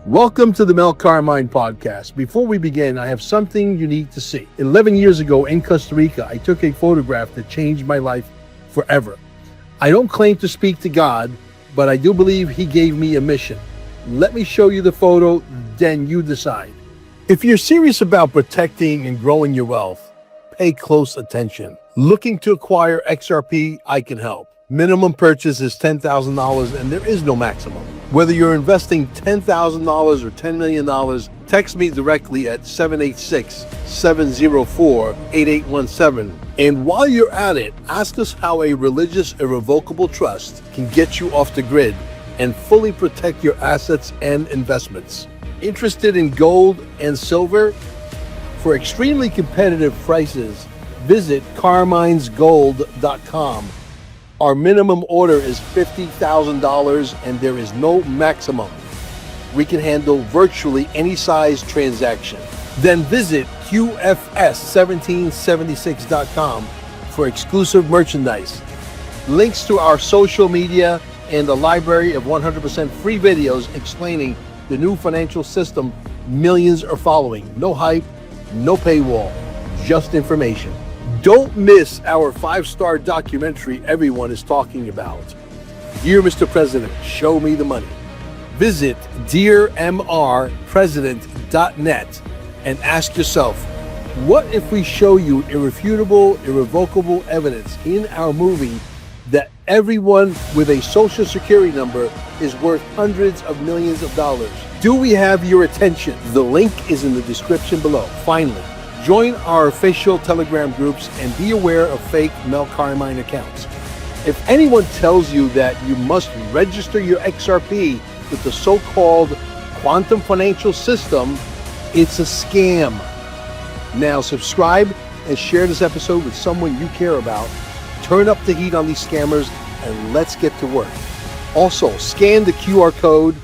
Welcome to the Mel Carmine podcast. Before we begin, I have something you need to see. 11 years ago in Costa Rica, I took a photograph that changed my life forever. I don't claim to speak to God, but I do believe He gave me a mission. Let me show you the photo, then you decide. If you're serious about protecting and growing your wealth, pay close attention. Looking to acquire XRP, I can help. Minimum purchase is $10,000 and there is no maximum. Whether you're investing $10,000 or $10 million, text me directly at 786-704-8817. And while you're at it, ask us how a religious irrevocable trust can get you off the grid and fully protect your assets and investments. Interested in gold and silver? For extremely competitive prices, visit carminesgold.com. Our minimum order is $50,000 and there is no maximum. We can handle virtually any size transaction. Then visit QFS1776.com for exclusive merchandise, links to our social media, and a library of 100% free videos explaining the new financial system millions are following. No hype, no paywall, just information. Don't miss our 5-star documentary everyone is talking about. Dear Mr. President, show me the money. Visit dearmrpresident.net and ask yourself, what if we show you irrefutable, irrevocable evidence in our movie that everyone with a social security number is worth hundreds of millions of dollars? Do we have your attention? The link is in the description below. Finally, join our official Telegram groups and be aware of fake Mel Carmine accounts. If anyone tells you that you must register your XRP with the so-called quantum financial system, it's a scam. Now subscribe and share this episode with someone you care about. Turn up the heat on these scammers and let's get to work. Also, scan the QR code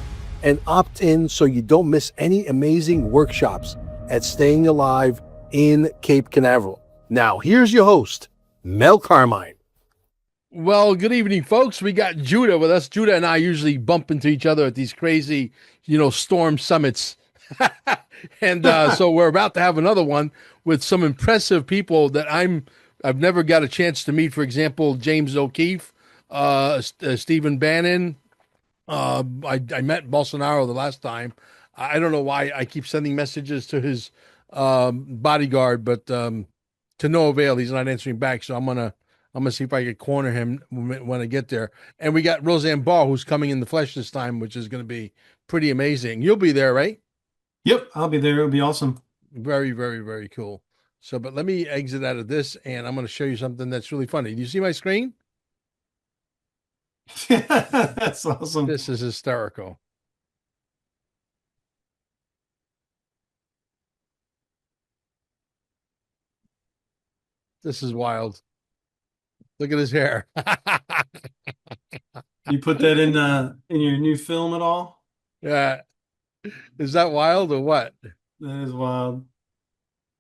and opt in so you don't miss any amazing workshops at Staying Alive in Cape Canaveral. Now, here's your host, Mel Carmine. Well, good evening, folks. We got Judah with us. Judah and I usually bump into each other at these crazy, storm summits. And so we're about to have another one with some impressive people that I've never got a chance to meet. For example, James O'Keefe, Stephen Bannon. I met Bolsonaro the last time. I don't know why I keep sending messages to his bodyguard, but to no avail. He's not answering back. So I'm gonna see if I can corner him when I get there. And we got Roseanne Barr, who's coming in the flesh this time, which is going to be pretty amazing. You'll be there, right? Yep, I'll be there. It'll be awesome. Very, very, very cool. So, but let me exit out of this, and I'm going to show you something that's really funny. Do you see my screen? That's awesome. This is hysterical. This is wild. Look at his hair. You put that in your new film at all? Yeah. Is that wild or what? That is wild.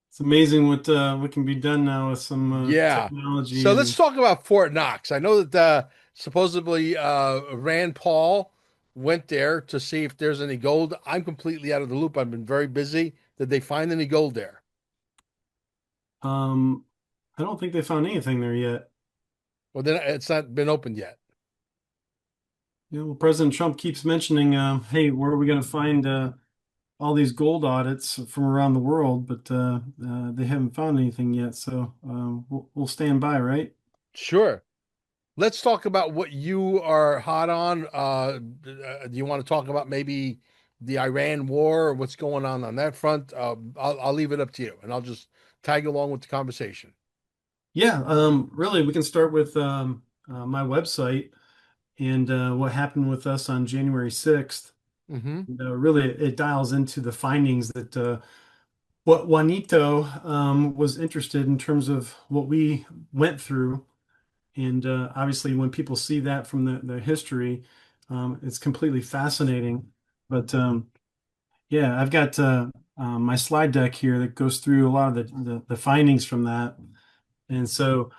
It's amazing what can be done now with some technology. So let's talk about Fort Knox. I know that supposedly Rand Paul went there to see if there's any gold. I'm completely out of the loop. I've been very busy. Did they find any gold there? I don't think they found anything there yet. Well, then it's not been opened yet. President Trump keeps mentioning, hey, where are we going to find all these gold audits from around the world? But they haven't found anything yet. So we'll stand by, right? Sure. Let's talk about what you are hot on. Do you want to talk about maybe the Iran war or what's going on that front? I'll leave it up to you, and I'll just tag along with the conversation. Yeah, really, we can start with my website and what happened with us on January 6th. Mm-hmm. Really, it dials into the findings that what Juanito was interested in terms of what we went through. And obviously, when people see that from the history, it's completely fascinating. But yeah, I've got my slide deck here that goes through a lot of the findings from that. And so,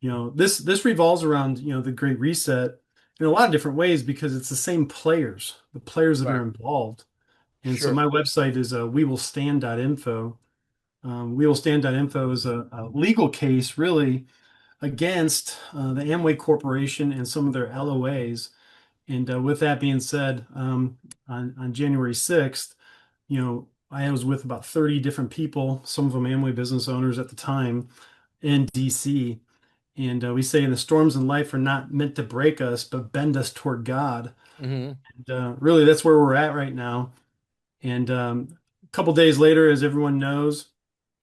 this revolves around, the Great Reset in a lot of different ways because it's the same players, the players that are involved. And so Sure. my website is wewillstand.info. Wewillstand.info is a legal case really against the Amway Corporation and some of their LOAs. And with that being said, on January 6th, I was with about 30 different people, some of them Amway business owners at the time in DC. And we say the storms in life are not meant to break us, but bend us toward God. Hmm. And really, that's where we're at right now. And a couple days later, as everyone knows,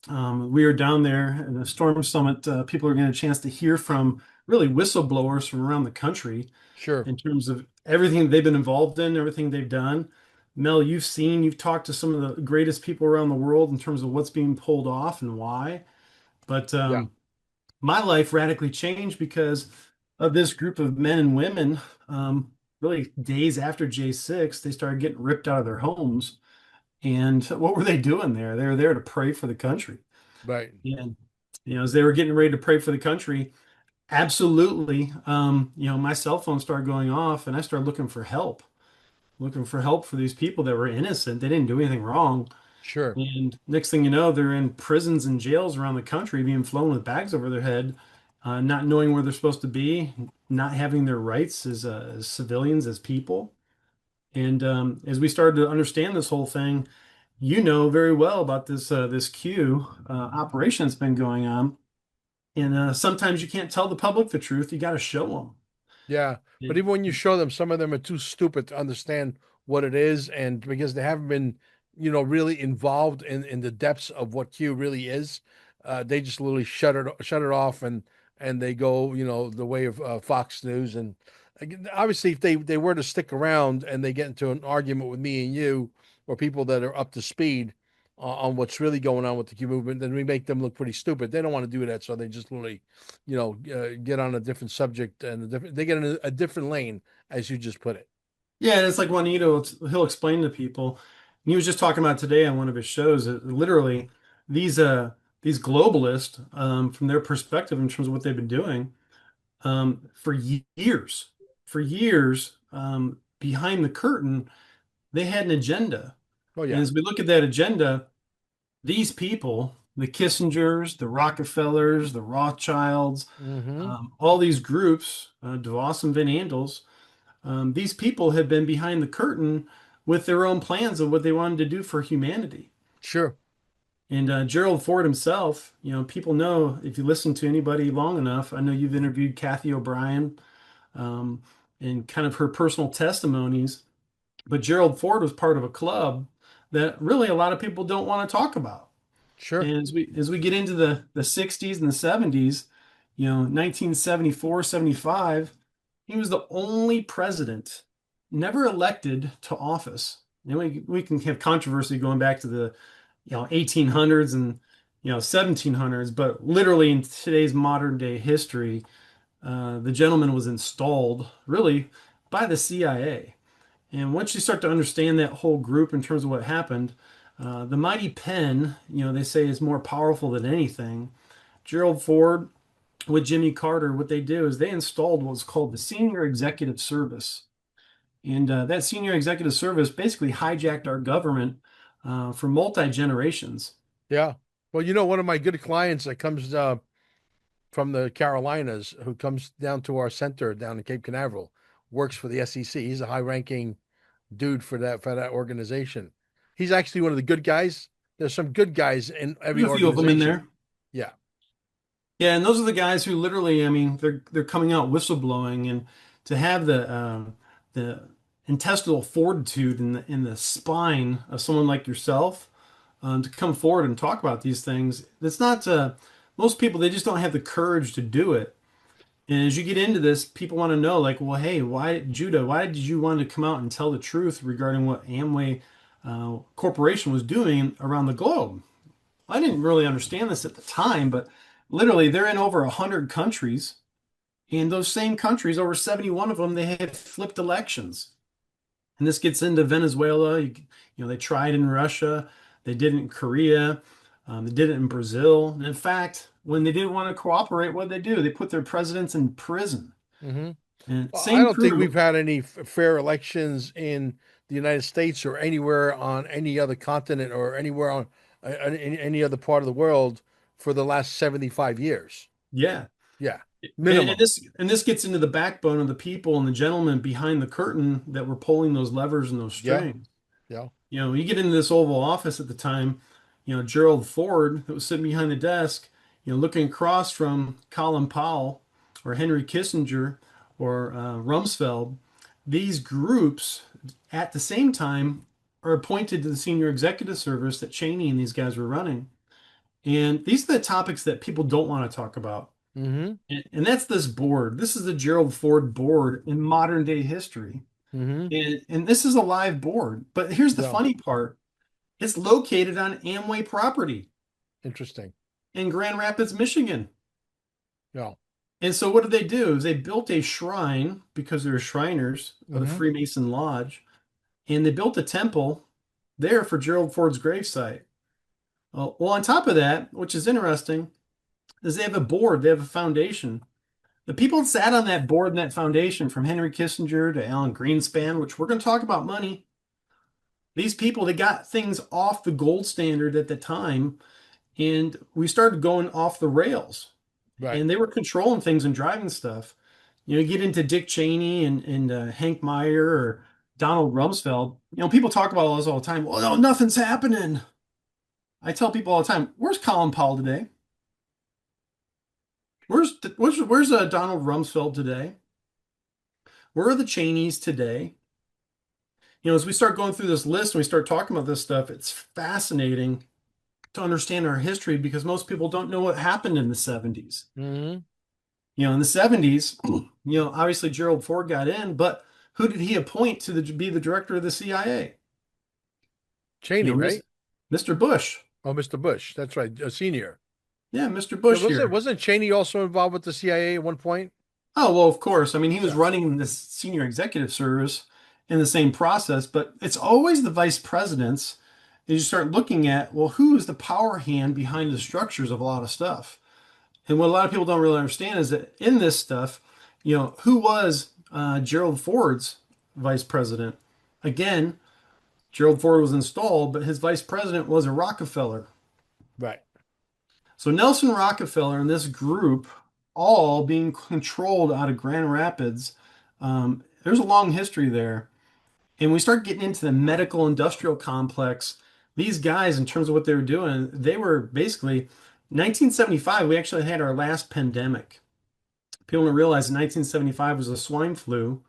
we are down there in the Storm Summit. People are getting a chance to hear from really whistleblowers from around the country Sure. in terms of everything they've been involved in, everything they've done. Mel, you've talked to some of the greatest people around the world in terms of what's being pulled off and why. But Yeah. my life radically changed because of this group of men and women. Really, days after J6, they started getting ripped out of their homes. And what were they doing there? They were there to pray for the country. Right. And, as they were getting ready to pray for the country, absolutely, my cell phone started going off and I started looking for help for these people that were innocent. They didn't do anything wrong. Sure. And next thing you know, they're in prisons and jails around the country being flown with bags over their head, not knowing where they're supposed to be, not having their rights as civilians, as people. And as we started to understand this whole thing, you know very well about this Q operation that's been going on. And sometimes you can't tell the public the truth. You got to show them. Yeah. But even when you show them, some of them are too stupid to understand what it is. And because they haven't been, really involved in the depths of what Q really is, they just literally shut it off and they go, the way of Fox News. And again, obviously, if they were to stick around and they get into an argument with me and you or people that are up to speed on what's really going on with the Q movement, then we make them look pretty stupid. They don't want to do that. So they just literally get on a different subject and they get in a different lane, as you just put it. Yeah, and it's like Juanito, he'll explain to people. And he was just talking about today on one of his shows that literally these these globalists, from their perspective in terms of what they've been doing, for years, behind the curtain, they had an agenda. Oh And yeah. as we look at that agenda, these people, the Kissingers, the Rockefellers, the Rothschilds, Hmm. all these groups, DeVos and Van Andels, these people have been behind the curtain with their own plans of what they wanted to do for humanity. Sure. And Gerald Ford himself, people know if you listen to anybody long enough, I know you've interviewed Kathy O'Brien, um, and kind of her personal testimonies, but Gerald Ford was part of a club that really a lot of people don't want to talk about. Sure. And as we get into the 60s and the 70s, 1974, 75, he was the only president never elected to office. And we can have controversy going back to the 1800s and 1700s, but literally in today's modern day history, the gentleman was installed really by the CIA. And once you start to understand that whole group in terms of what happened, the mighty pen, they say is more powerful than anything. Gerald Ford with Jimmy Carter, what they do is they installed what's called the Senior Executive Service. And that Senior Executive Service basically hijacked our government for multi-generations. Yeah. Well, one of my good clients that comes from the Carolinas, who comes down to our center down in Cape Canaveral, works for the SEC. He's a high-ranking dude for that organization. He's actually one of the good guys. There's some good guys in every There's a few of them in organization. there. Yeah. Yeah, and those are the guys who literally, I mean, they're coming out whistleblowing, and to have the intestinal fortitude in the spine of someone like yourself, to come forward and talk about these things. That's not most people, they just don't have the courage to do it. And as you get into this, people want to know, like, well, hey, why did you want to come out and tell the truth regarding what Amway Corporation was doing around the globe? I didn't really understand this at the time, but literally they're in over 100 countries. And those same countries, over 71 of them, they had flipped elections. And this gets into Venezuela. They tried in Russia, they did it in Korea, they did it in Brazil. And in fact, when they didn't want to cooperate, what did they do? They put their presidents in prison. Hmm. And Well, I same don't think we've crew. had any fair elections in the United States or anywhere on any other continent or anywhere on any other part of the world for the last 75 years. Yeah. Yeah, And minimum. this gets into the backbone of the people and the gentlemen behind the curtain that were pulling those levers and those Yeah, strings. yeah, You get into this Oval Office at the time, Gerald Ford that was sitting behind the desk, looking across from Colin Powell or Henry Kissinger or Rumsfeld. These groups at the same time are appointed to the senior executive service that Cheney and these guys were running. And these are the topics that people don't want to talk about. mm-hmm, And that's this board. This is the Gerald Ford board in modern day history. mm-hmm, And this is a live board. But here's the yeah, funny part. It's located on Amway property interesting. in Grand Rapids, Michigan. Yeah, And so what did they do? Is they built a shrine because they're Shriners of the mm-hmm, Freemason Lodge, and they built a temple there for Gerald Ford's gravesite. Well, on top of that, which is interesting, is they have a board, they have a foundation. The people that sat on that board and that foundation, from Henry Kissinger to Alan Greenspan, which we're going to talk about money, these people, they got things off the gold standard at the time, and we started going off the rails, right. and they were controlling things and driving stuff. You get into Dick Cheney and Hank Meyer or Donald Rumsfeld. People talk about all this all the time. Well, no, nothing's happening. I tell people all the time, where's Colin Powell today? Where's Donald Rumsfeld today? Where are the Cheneys today? As we start going through this list and we start talking about this stuff, it's fascinating to understand our history because most people don't know what happened in the 70s. Mm-hmm. In the 70s, obviously Gerald Ford got in, but who did he appoint to be the director of the CIA? Cheney, right? Mr. Bush. Oh, Mr. Bush. That's right. A senior. Yeah, Mr. Yeah, Bush here. wasn't Cheney also involved with the CIA at one point? Oh, well, of course. I mean, he was Yeah. running this senior executive service in the same process, but it's always the vice presidents. And you start looking at, well, who is the power hand behind the structures of a lot of stuff? And what a lot of people don't really understand is that in this stuff, who was Gerald Ford's vice president? Again, Gerald Ford was installed, but his vice president was a Rockefeller. Right. So Nelson Rockefeller and this group, all being controlled out of Grand Rapids, there's a long history there. And we start getting into the medical industrial complex. These guys, in terms of what they were doing, they were basically 1975. We actually had our last pandemic. People don't realize 1975 was the swine flu.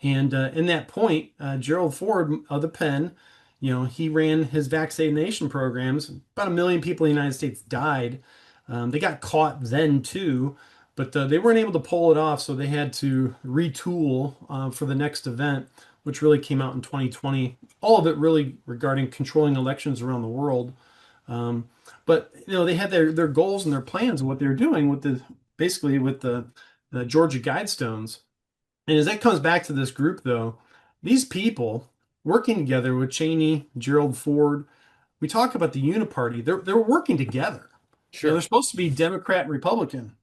And in that point, Gerald Ford of the pen, he ran his vaccination programs. About 1 million people in the United States died. They got caught then too, but they weren't able to pull it off, so they had to retool for the next event, which really came out in 2020. All of it really regarding controlling elections around the world. Um, but they had their goals and their plans and what they were doing with basically with the Georgia Guidestones. And as that comes back to this group, though, these people working together with Cheney, Gerald Ford, we talk about the Uniparty. They're working together. They're Sure. supposed to be Democrat and Republican,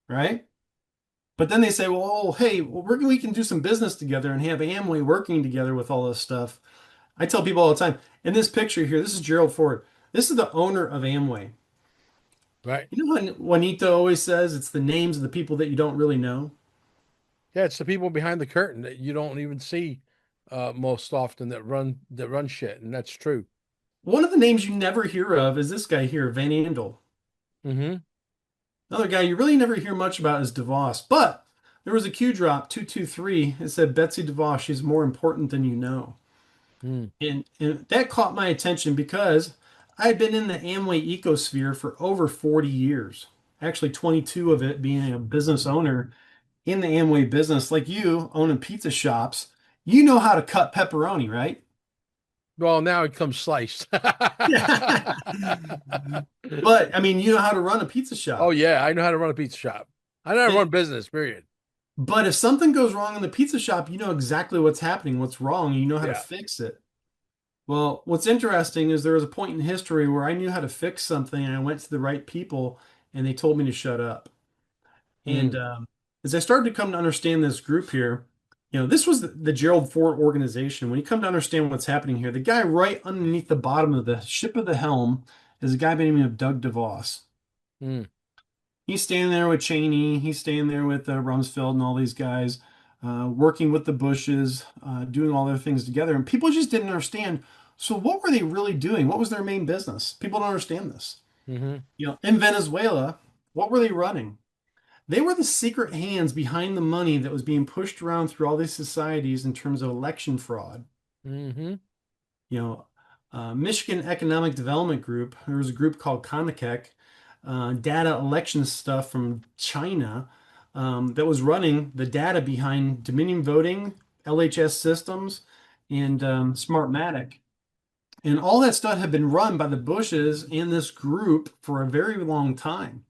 right? But then they say, well, oh, hey, well, we can do some business together and have Amway working together with all this stuff. I tell people all the time, in this picture here, this is Gerald Ford. This is the owner of Amway. Right. You know what Juanito always says? It's the names of the people that you don't really know. Yeah, it's the people behind the curtain that you don't even see most often that run shit, and that's true. One of the names you never hear of is this guy here, Van Andel. Mm-hmm. Another guy you really never hear much about is DeVos, but there was a Q drop 223. It said Betsy DeVos, she's more important than you know. Mm. And that caught my attention because I had been in the Amway ecosphere for over 40 years. Actually, 22 of it being a business owner in the Amway business, like you owning pizza shops. You know how to cut pepperoni, right? Well, now it comes sliced. But I mean, you know how to run a pizza Oh shop. yeah, I know how to run a pizza shop. I know how to run business, period. But if something goes wrong in the pizza shop, you know exactly what's happening, what's wrong, and you know how to Yeah. fix it. Well, what's interesting is there was a point in history where I knew how to fix something and I went to the right people and they told me to shut up. And Mm. as I started to come to understand this group here, this was the Gerald Ford organization. When you come to understand what's happening here, the guy right underneath the bottom of the ship of the helm is a guy by the name of Doug DeVos. Mm. He's staying there with Cheney. He's staying there with Rumsfeld and all these guys, working with the Bushes, doing all their things together. And people just didn't understand. So, what were they really doing? What was their main business? People don't understand this. Mm-hmm. In Venezuela, what were they running? They were the secret hands behind the money that was being pushed around through all these societies in terms of election fraud. Mm-hmm. You know, Michigan Economic Development Group, there was a group called CONICEC, data election stuff from China, that was running the data behind Dominion voting, LHS systems, and Smartmatic. And all that stuff had been run by the Bushes and this group for a very long time.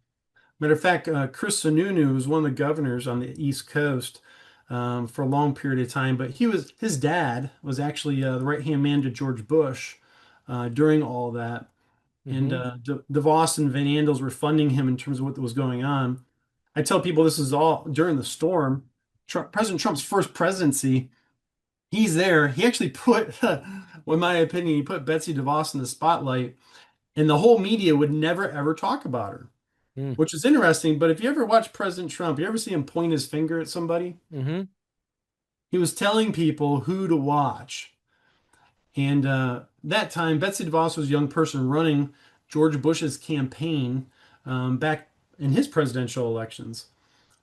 Matter of fact, Chris Sununu was one of the governors on the East Coast for a long period of time, but his dad was actually the right-hand man to George Bush during all that. And Mm-hmm. DeVos and Van Andels were funding him in terms of what was going on. I tell people this is all during the storm. President Trump's first presidency, he's there. He actually put, in my opinion, he put Betsy DeVos in the spotlight, and the whole media would never ever talk about her, Mm. which is interesting. But if you ever watch President Trump, you ever see him point his finger at somebody? Mm-hmm. He was telling people who to watch. And that time, Betsy DeVos was a young person running George Bush's campaign back in his presidential elections.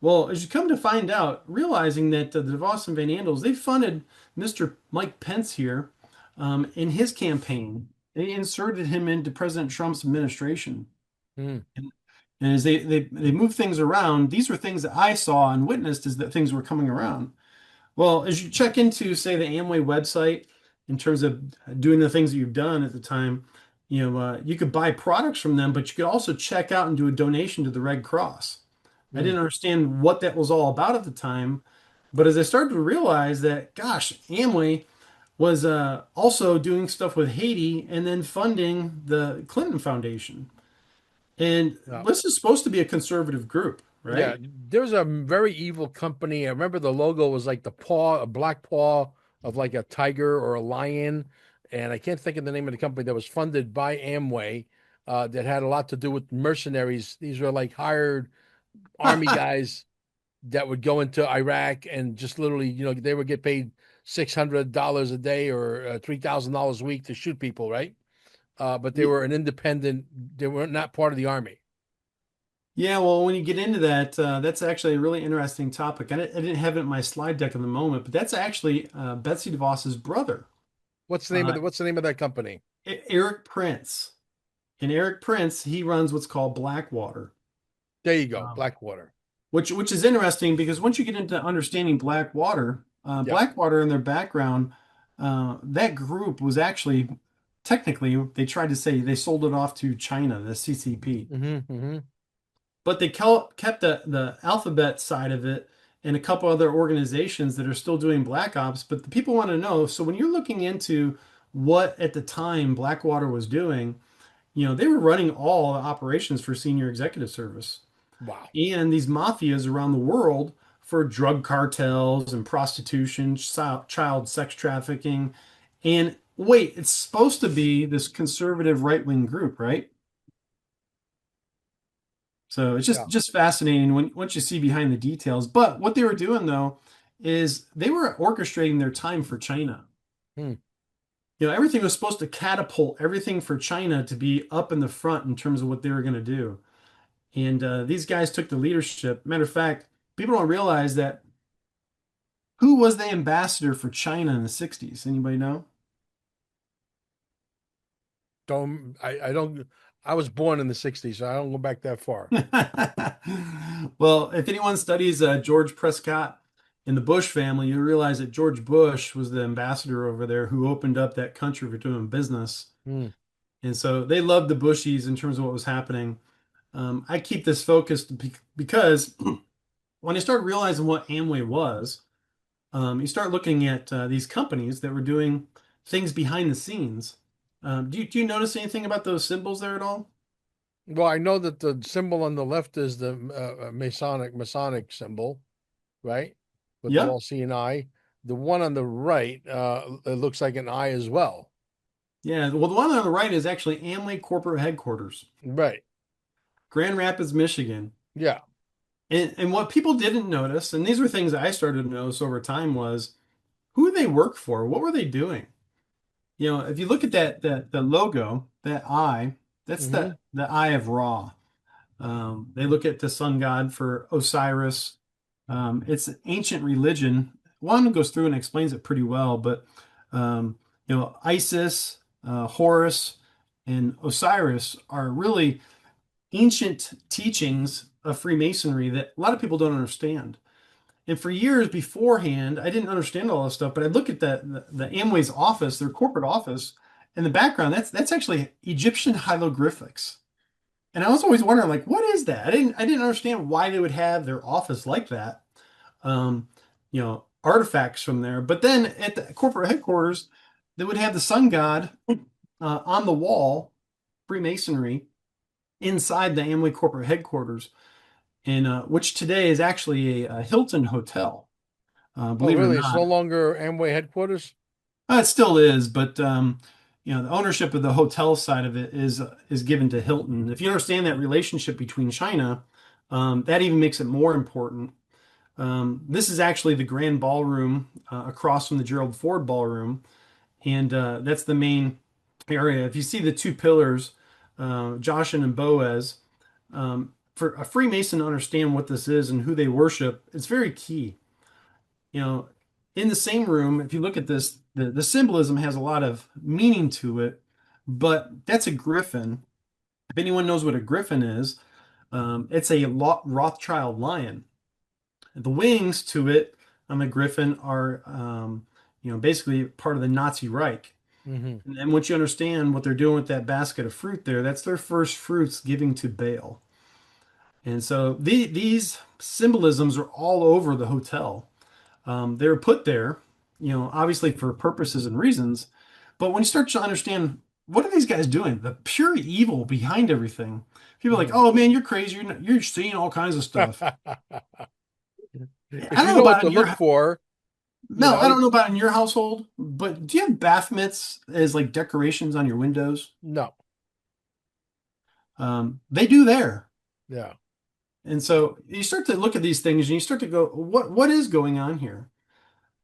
Well, as you come to find out, realizing that the DeVos and Van Andels, they funded Mr. Mike Pence here in his campaign. They inserted him into President Trump's administration. Mm. And as they move things around, these were things that I saw and witnessed as that things were coming around. Well, as you check into, say, the Amway website in terms of doing the things that you've done at the time, you could buy products from them, but you could also check out and do a donation to the Red Cross. I Mm. didn't understand what that was all about at the time, but as I started to realize that, gosh, Amway was also doing stuff with Haiti and then funding the Clinton Foundation. And Yeah. this is supposed to be a conservative group, Yeah. right? There's a very evil company. I remember the logo was like the paw, a black paw of like a tiger or a lion. And I can't think of the name of the company that was funded by Amway, that had a lot to do with mercenaries. These were like hired army guys that would go into Iraq and just literally, they would get paid $600 a day or $3,000 a week to shoot people, right? But they were an independent, they were not part of the army. Yeah, well, when you get into that, that's actually a really interesting topic. I didn't have it in my slide deck at the moment, but that's actually Betsy DeVos's brother, uh, What's the name of that company? Eric Prince. And Eric Prince, he runs what's called Blackwater, There you go, um, Blackwater. which is interesting because once you get into understanding Blackwater, Yep. Blackwater in their background, that group was actually technically they tried to say they sold it off to China, the CCP. Mm-hmm, mm-hmm. But they kept the alphabet side of it and a couple other organizations that are still doing Black Ops. But the people want to know. So when you're looking into what at the time Blackwater was doing, they were running all the operations for senior executive service Wow. and these mafias around the world for drug cartels and prostitution, child sex trafficking. And wait, it's supposed to be this conservative right-wing group, right? So it's just Yeah. just fascinating when once you see behind the details. But what they were doing though is they were orchestrating their time for China. Hmm. Everything was supposed to catapult everything for China to be up in the front in terms of what they were going to do. And these guys took the leadership. Matter of fact, people don't realize that who was the ambassador for China in the 60s? Anybody know? I don't, I was born in the 60s, so I don't go back that far. Well, if anyone studies George Prescott in the Bush family, you realize that George Bush was the ambassador over there who opened up that country for doing business. Hmm. And so they loved the Bushies in terms of what was happening. I keep this focused because when I started realizing what Amway was, you start looking at these companies that were doing things behind the scenes. Do you notice anything about those symbols there at all? Well, I know that the symbol on the left is the Masonic symbol. right? With the Yep. all-seeing eye. The one on the right, it looks like an eye as well. Yeah. Well, the one on the right is actually Amway corporate headquarters, Right. Grand Rapids, Michigan. Yeah. And what people didn't notice, and these were things I started to notice over time, was who they work for. What were they doing? If you look at that the logo, that eye, that's Hmm. the eye of Ra. They look at the sun god for Osiris. It's an ancient religion. One goes through and explains it pretty well, but Isis, Horus, and Osiris are really ancient teachings of Freemasonry that a lot of people don't understand. And for years beforehand, I didn't understand all this stuff, but I look at the Amway's office, their corporate office, in the background. That's actually Egyptian hieroglyphics. And I was always wondering, like, what is that? I didn't understand why they would have their office like that. Artifacts from there. But then at the corporate headquarters, they would have the sun god on the wall, Freemasonry, inside the Amway corporate headquarters, and which today is actually a Hilton hotel. Oh, Believe it or really? It's no not. longer Amway headquarters? It still is, but the ownership of the hotel side of it is given to Hilton. If you understand that relationship between China, that even makes it more important. This is actually the grand ballroom across from the Gerald Ford Ballroom, and that's the main area. If you see the two pillars, Joshin and Boaz, for a Freemason to understand what this is and who they worship, it's very key. you know, in the same room, if you look at this, the symbolism has a lot of meaning to it, but that's a griffin. If anyone knows what a griffin is, it's a Rothschild lion. The wings to it on the griffin are, basically part of the Nazi Reich. Hmm. And then once you understand what they're doing with that basket of fruit there, that's their first fruits giving to Baal. And so these symbolisms are all over the hotel. They were put there, obviously for purposes and reasons. But when you start to understand what are these guys doing, the pure evil behind everything, people are like, Hmm. "Oh man, you're crazy. You're seeing all kinds of stuff." I If don't you know know what about to in your look for, you no, I know, don't know about in your household, but do you have bath mitts as like decorations on your windows? no. They do there. Yeah. And so you start to look at these things and you start to go, what is going on here?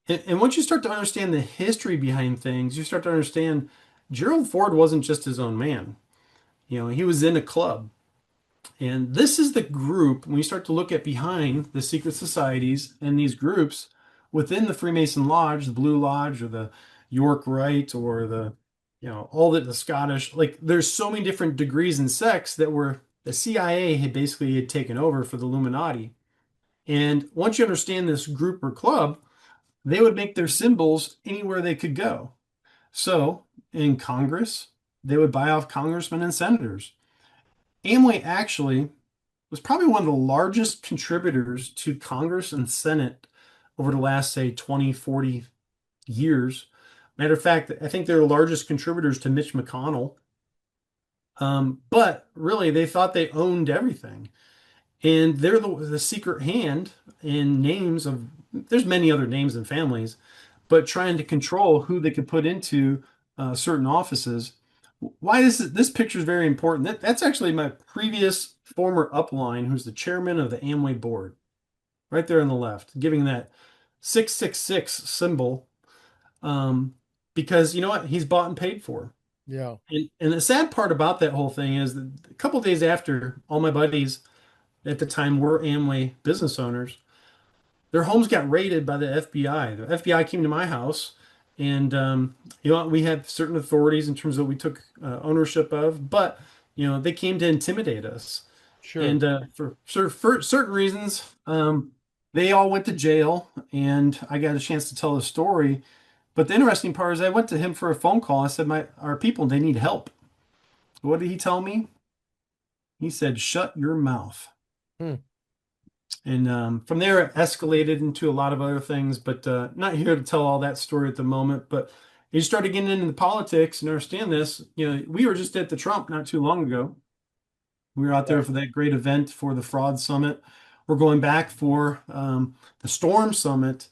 And once you start to understand the history behind things, you start to understand Gerald Ford wasn't just his own man. He was in a club. And this is the group, when you start to look at behind the secret societies and these groups within the Freemason Lodge, the Blue Lodge or the York Rite or all the Scottish, like there's so many different degrees and sects that were the CIA had taken over for the Illuminati. And once you understand this group or club, they would make their symbols anywhere they could go. So in Congress, they would buy off congressmen and senators. Amway actually was probably one of the largest contributors to Congress and Senate over the last, say, 20, 40 years. Matter of fact, I think they're the largest contributors to Mitch McConnell. But really, they thought they owned everything. And they're the secret hand in names of, there's many other names and families, but trying to control who they could put into certain offices. Why this picture is very important. That's actually my previous former upline, who's the chairman of the Amway board, right there on the left, giving that 666 symbol, um, because you know what? He's bought and paid for. Yeah. And the sad part about that whole thing is that a couple days after, all my buddies at the time were Amway business owners. Their homes got raided by the FBI. The FBI came to my house, and we have certain authorities in terms of what we took ownership of, but they came to intimidate us, Sure. and for certain reasons, they all went to jail, and I got a chance to tell the story. But the interesting part is, I went to him for a phone call. I said, our people, they need help." What did he tell me? He said, "Shut your mouth." Hmm. And from there, it escalated into a lot of other things, but not here to tell all that story at the moment. But you started getting into the politics and understand this. We were just at the Trump not too long ago. We were out Yeah. there for that great event for the fraud summit. We're going back for the Storm Summit.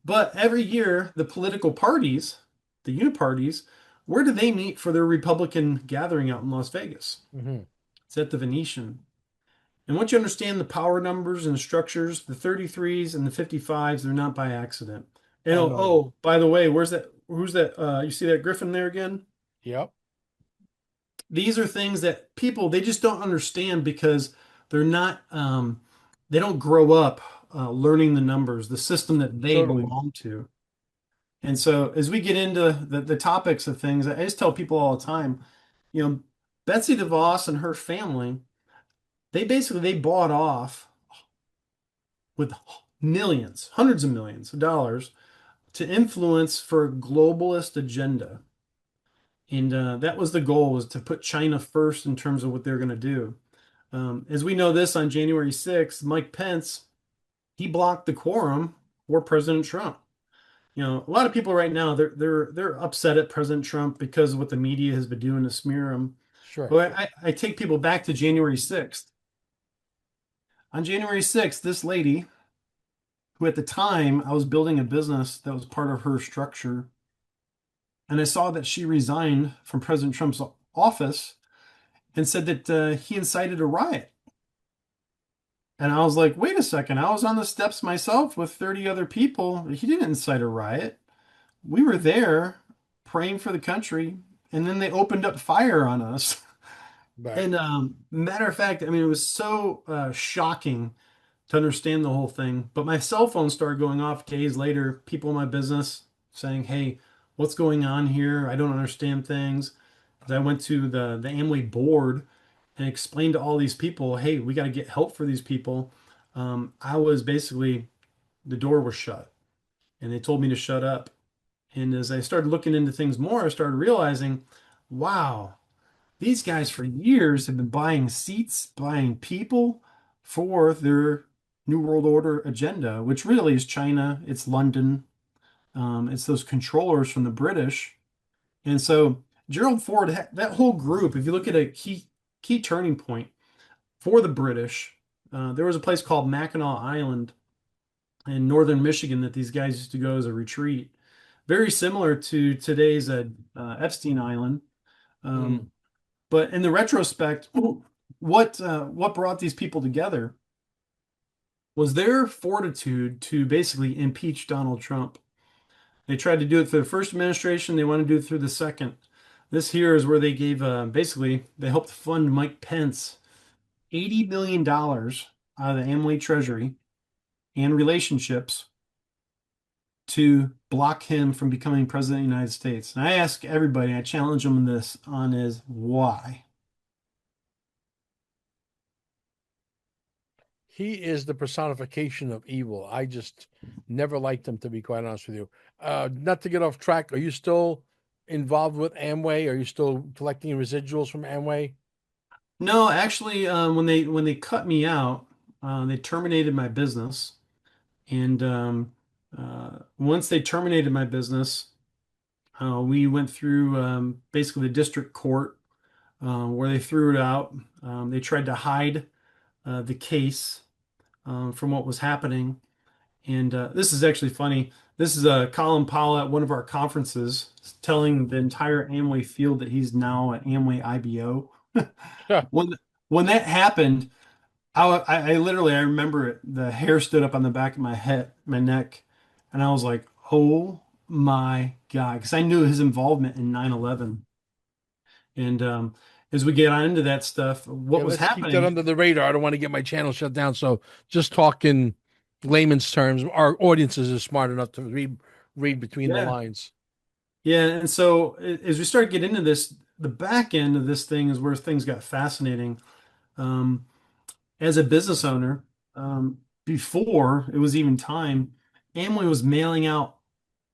But every year, the political parties, the uniparties, where do they meet for their Republican gathering out in Las Vegas? Hmm. It's at the Venetian. And once you understand the power numbers and the structures, the 33s and the 55s, they're not by accident. And Oh oh, no. oh, by the way, where's that? Who's that? You see that Griffin there again? Yep. These are things that people they just don't understand because they're not they don't grow up learning the numbers, the system that they Totally. belong to. And so as we get into the topics of things, I just tell people all the time, you know, Betsy DeVos and her family, they bought off with millions, hundreds of millions of dollars to influence for a globalist agenda. And that was the goal, was to put China first in terms of what they're going to do. As we know this on January 6th, Mike Pence, he blocked the quorum for President Trump. You know, a lot of people right now they're upset at President Trump because of what the media has been doing to smear him. Sure. But I take people back to January 6th. On January 6th, this lady, who at the time I was building a business that was part of her structure, and I saw that she resigned from President Trump's office and said that he incited a riot. And I was like, wait a second, I was on the steps myself with 30 other people. He didn't incite a riot. We were there praying for the country, and then they opened up fire on us. Right. And matter of fact, I mean, it was so shocking to understand the whole thing. But my cell phone started going off days later, people in my business saying, hey, what's going on here? I don't understand things. I went to the Amway board and explained to all these people, hey, we got to get help for these people. I was basically, the door was shut and they told me to shut up. And as I started looking into things more, I started realizing, wow, these guys for years have been buying seats, buying people for their New World Order agenda, which really is China, it's London, it's those controllers from the British. And so Gerald Ford, that whole group, if you look at a key turning point for the British, there was a place called Mackinac Island in northern Michigan that these guys used to go as a retreat, very similar to today's Epstein Island. Mm. Um, but in the retrospect, what brought these people together was their fortitude to basically impeach Donald Trump. They tried to do it through the first administration. They want to do it through the second. This here is where they gave basically they helped fund Mike Pence $80 million out of the Amway Treasury and relationships to block him from becoming president of the United States. And I ask everybody, I challenge them on this on is why? He is the personification of evil. I just never liked him, to be quite honest with you. Not to get off track, are you still involved with Amway? Are you still collecting residuals from Amway? No, actually, when they cut me out, they terminated my business. And once they terminated my business, we went through basically the district court where they threw it out. They tried to hide the case from what was happening. And this is actually funny. This is Colin Powell at one of our conferences telling the entire Amway field that he's now at Amway IBO. Yeah. When when that happened, I literally I remember it. The hair stood up on the back of my head, my neck, and I was like, "Oh my God!" Because I knew his involvement in 9/11. And as we get on into that stuff, what Yeah, was let's keep that happening? under the radar. I don't want to get my channel shut down. So just talk in layman's terms. Our audiences are smart enough to read between the Yeah, lines. yeah. And so as we start getting into this, the back end of this thing is where things got fascinating. Um, as a business owner, before it was even time, Amway was mailing out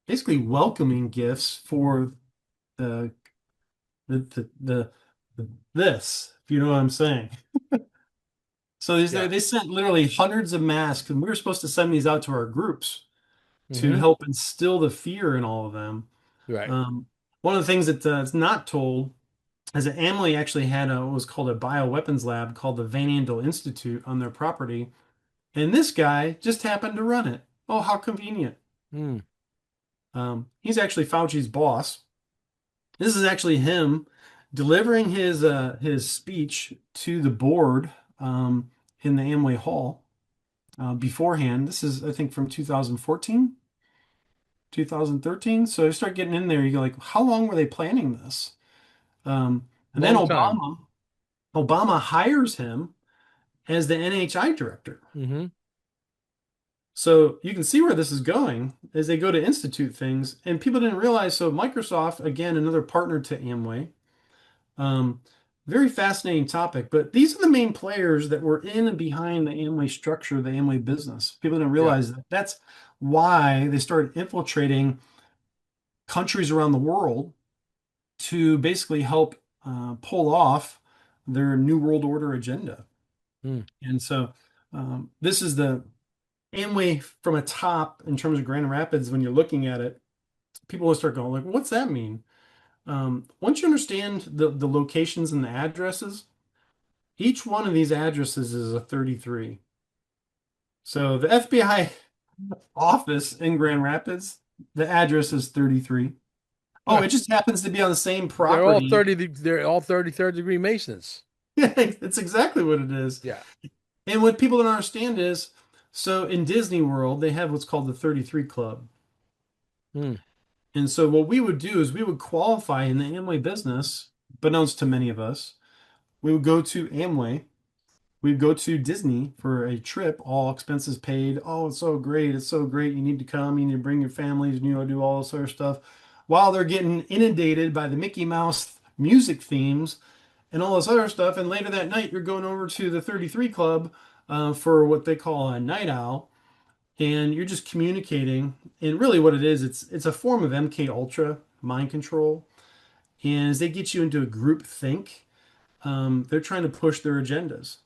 basically welcoming gifts for the the this, if you know what I'm saying. So Yeah. they sent literally hundreds of masks, and we were supposed to send these out to our groups to Hmm. help instill the fear in all of them. Right. Um, One of the things that is not told is that Amway actually had what was called a bioweapons lab called the Van Andel Institute on their property, And this guy just happened to run it. Oh, how convenient. Hmm. He's actually Fauci's boss. This is actually him delivering his speech to the board in the Amway Hall beforehand. This is, I think, from 2014, 2013. So you start getting in there, you go like, how long were they planning this? And then Long time. Obama hires him as the NHI director. Mm-hmm. So you can see where this is going as they go to institute things, and people didn't realize. So Microsoft, again, another partner to Amway. Um, Very fascinating topic, but these are the main players that were in and behind the Amway structure, the Amway business. People didn't Yeah. realize that that's why they started infiltrating countries around the world to basically help pull off their New World Order agenda. Hmm. And so this is the Amway from a top in terms of Grand Rapids. When you're looking at it, people will start going like, "What's that mean?" Once you understand the locations and the addresses, each one of these addresses is a 33. So the FBI office in Grand Rapids, the address is 33. Oh, it just happens to be on the same They're all property. 30, they're all 33rd degree Masons. Yeah, it's exactly what it is. Yeah. And what people don't understand is, so in Disney World, they have what's called the 33 Club. Hmm. And so what we would do is we would qualify in the Amway business, beknownst to many of us. We would go to Amway. We'd go to Disney for a trip, all expenses paid. Oh, it's so great. It's so great. You need to come. You need to bring your families. You know, do all this other stuff. While they're getting inundated by the Mickey Mouse music themes and all this other stuff. And later that night, you're going over to the 33 Club for what they call a night owl. And you're just communicating. And really what it is, it's a form of MK Ultra mind control. And as they get you into a group think, they're trying to push their agendas.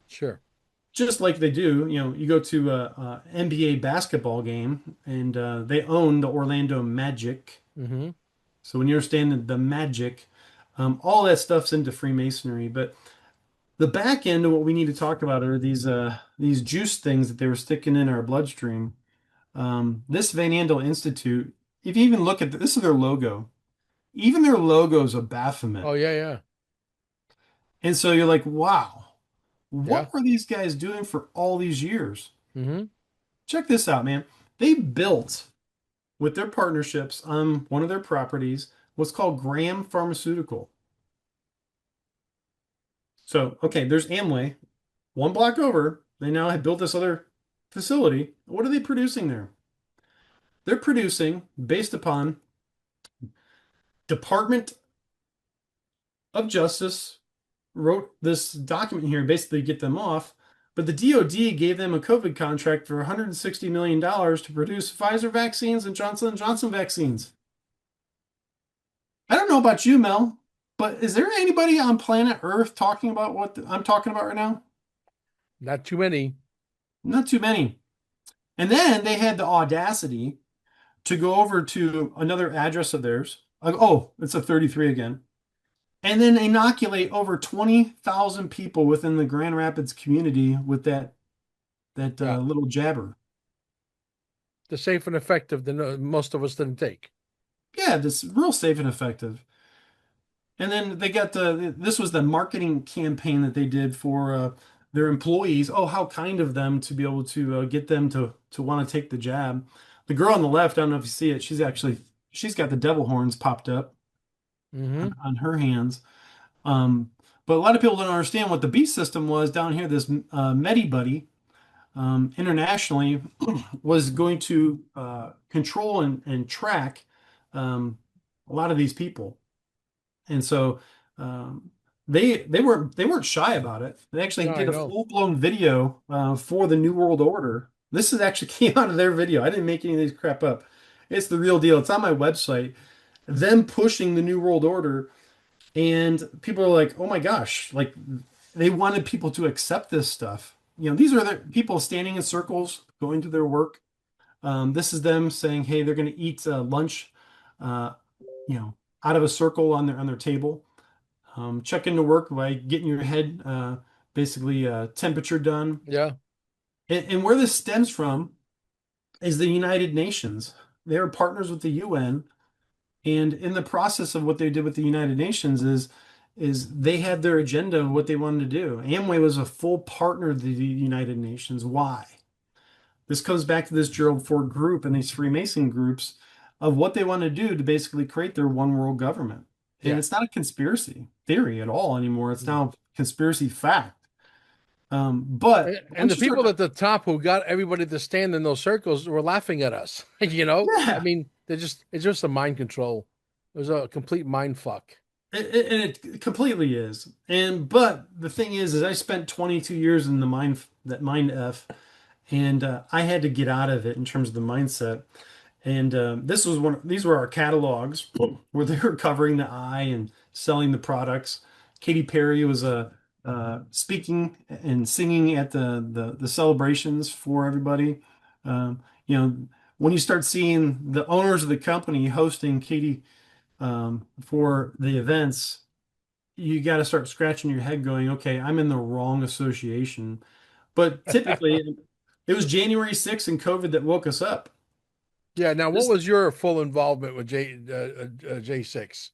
Sure. Just like they do, you know, you go to a NBA basketball game and they own the Orlando Magic. Mm-hmm. So when you understand the magic, all that stuff's into Freemasonry. But the back end of what we need to talk about are these juice things that they were sticking in our bloodstream. This Van Andel Institute, if you even look at this is their logo. Even their logo is a Baphomet. Oh, yeah, yeah. And so you're like, wow, Yeah. what were these guys doing for all these years? Mm-hmm. Check this out, man. They built with their partnerships on one of their properties what's called Graham Pharmaceutical. So, okay, there's Amway. One block over, they now have built this other facility. What are they producing there? They're producing based upon Department of Justice wrote this document here, basically to get them off. But the DoD gave them a COVID contract for $160 million to produce Pfizer vaccines and Johnson & Johnson vaccines. I don't know about you, Mel, but is there anybody on planet Earth talking about what I'm talking about right now? Not too many. Not too many. And then they had the audacity to go over to another address of theirs. Like, oh, it's a 33 again. And then inoculate over 20,000 people within the Grand Rapids community with that Yeah. little jabber. The safe and effective that most of us didn't take. Yeah, this real safe and effective. And then they got this was the marketing campaign that they did for their employees. Oh, how kind of them to be able to get them to want to take the jab. The girl on the left, I don't know if you see it, she's got the devil horns popped up Mm-hmm. on her hands. Um, but a lot of people don't understand what the beast system was down here. This MediBuddy internationally was going to control and track a lot of these people. And so um, they weren't shy about it. They actually No, I did a know. full-blown video for the New World Order. This is actually came out of their video. I didn't make any of these crap up. It's the real deal. It's on my website. Them pushing the New World Order, and people are like, "Oh my gosh!" Like they wanted people to accept this stuff. You know, these are the people standing in circles, going to their work. This is them saying, "Hey, they're going to eat lunch." Uh, you know, out of a circle on their table. Check into work by getting your head basically temperature done. Yeah. And where this stems from is the United Nations. They are partners with the UN, and in the process of what they did with the United Nations is they had their agenda of what they wanted to do. Amway was a full partner of the United Nations. Why? This comes back to this Gerald Ford group and these Freemason groups of what they want to do to basically create their one world government. And Yeah. it's not a conspiracy theory at all anymore. It's Mhm. now conspiracy fact. But And once the you start people to, at the top who got everybody to stand in those circles were laughing at us. I yeah, mean, it's just a mind control. It was a complete mind fuck. and it completely is. And but the thing is I spent 22 years in the mind F, and I had to get out of it in terms of the mindset. And this was these were our catalogs where they were covering the eye and selling the products. Katy Perry was speaking and singing at the celebrations for everybody. You know, when you start seeing the owners of the company hosting Katy for the events, you got to start scratching your head going, okay, I'm in the wrong association. But typically, it was January 6th and COVID that woke us up. Yeah. Now, what This was your full involvement with J6?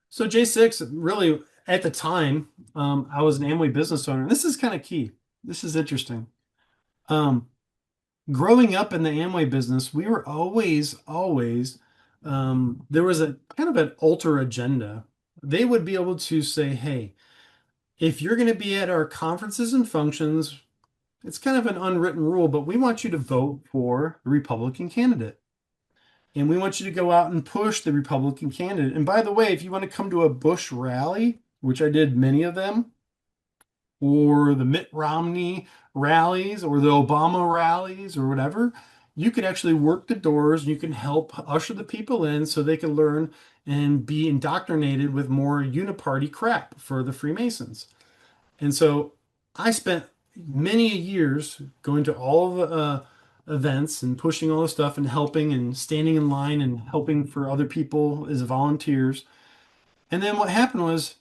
So J6 really at the time, I was an Amway business owner. And this is kind of key. This is interesting. Um, Growing up in the Amway business, we were always, there was a kind of an alter agenda. They would be able to say, hey, if you're going to be at our conferences and functions, it's kind of an unwritten rule, but we want you to vote for the Republican candidate. And we want you to go out and push the Republican candidate. And by the way, if you want to come to a Bush rally, which I did many of them, or the Mitt Romney rallies, or the Obama rallies, or whatever, you could actually work the doors and you can help usher the people in so they can learn and be indoctrinated with more uniparty crap for the Freemasons. And so I spent many years going to all the events and pushing all the stuff and helping and standing in line and helping for other people as volunteers. And then what happened was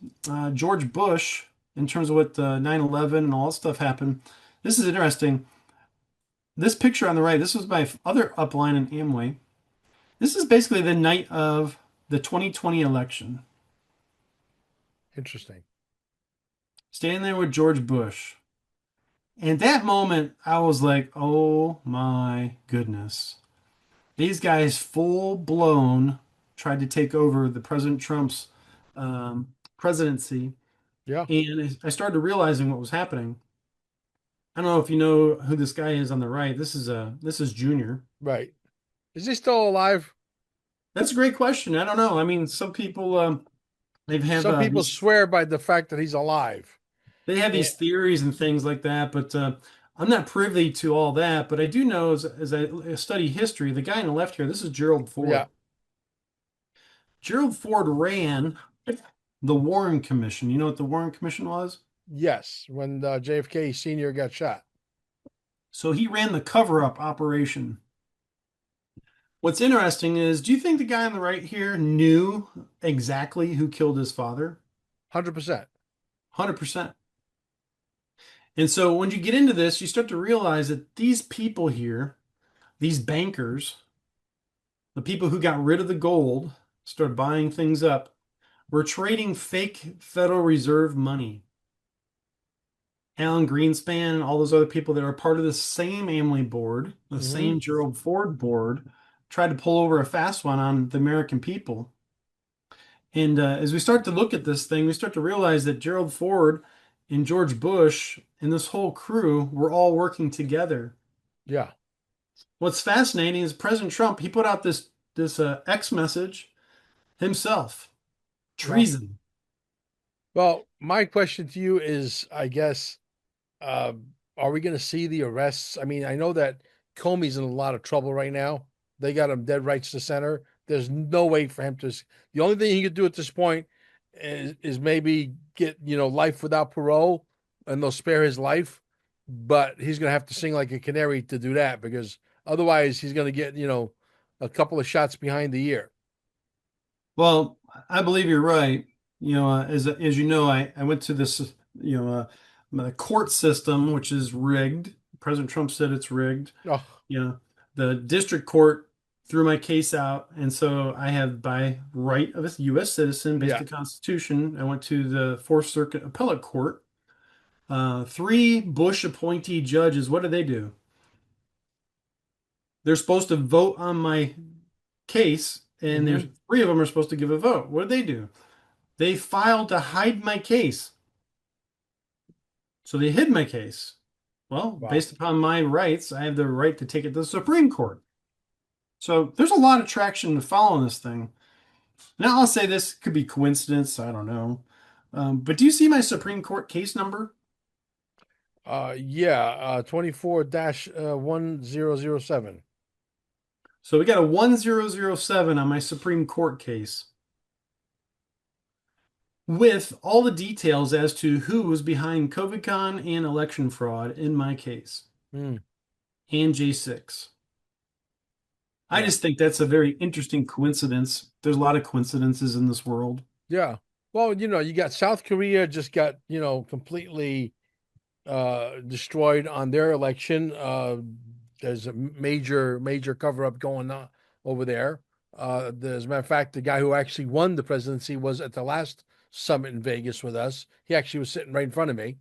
George Bush, in terms of what 9/11 and all that stuff happened. This is interesting. This picture on the right, this was my other upline in Amway. This is basically the night of the 2020 election. Interesting. Standing there with George Bush. And that moment, I was like, oh my goodness. These guys full blown tried to take over the President Trump's presidency. Yeah. And I started realizing what was happening. I don't know if you know who this guy is on the right. This is Junior. Right. Is he still alive? That's a great question. I don't know. I mean, some people they have Some people these swear by the fact that he's alive. they have Eh, these theories and things like that, but I'm not privy to all that. But I do know as I study history, the guy on the left here, this is Gerald yeah. Ford. Gerald Ford ran the Warren Commission. You know what the Warren Commission was? Yes. When JFK Sr. got shot. So he ran the cover-up operation. What's interesting is, do you think the guy on the right here knew exactly who killed his father? 100%. 100%. And so when you get into this, you start to realize that these people here, these bankers, the people who got rid of the gold, started buying things up, were trading fake Federal Reserve money. Alan Greenspan and all those other people that are part of the same Amway board, the Hmm. same Gerald Ford board, tried to pull over a fast one on the American people. And as we start to look at this thing, we start to realize that Gerald Ford and George Bush and this whole crew were all working together. Yeah. What's fascinating is President Trump, he put out this X message himself. Yeah. Treason. Well, my question to you is, I guess, uh, are we going to see the arrests? I mean, I know that Comey's in a lot of trouble right now. They got him dead rights to center. There's no way for him to. The only thing he could do at this point is maybe get life without parole, and they'll spare his life. But he's going to have to sing like a canary to do that because otherwise he's going to get a couple of shots behind the ear. Well, I believe you're right. As you know, I went to this, the court system, which is rigged. President Trump said it's rigged. Oh, You know, the district court threw my case out, and so I have, by right of a U.S. citizen, based yeah. on the Constitution, I went to the Fourth Circuit Appellate Court. Three Bush appointee judges, what do they do? They're supposed to vote on my case, and there's Hmm. three of them are supposed to give a vote. What did they do? They filed to hide my case. So they hid my case. Well, Wow. based upon my rights, I have the right to take it to the Supreme Court. So there's a lot of traction to following this thing. Now, I'll say this could be coincidence. I don't know. But do you see my Supreme Court case number? Yeah, 24-1007. So we got a 1007 on my Supreme Court case with all the details as to who was behind COVIDCon and election fraud in my case Mm, and J6. I yeah. just think that's a very interesting coincidence. There's a lot of coincidences in this world. Yeah. Well, you got South Korea just got, completely destroyed on their election. There's a major cover up going on over there. As a matter of fact, the guy who actually won the presidency was at the last summit in Vegas with us. He actually was sitting right in front of me.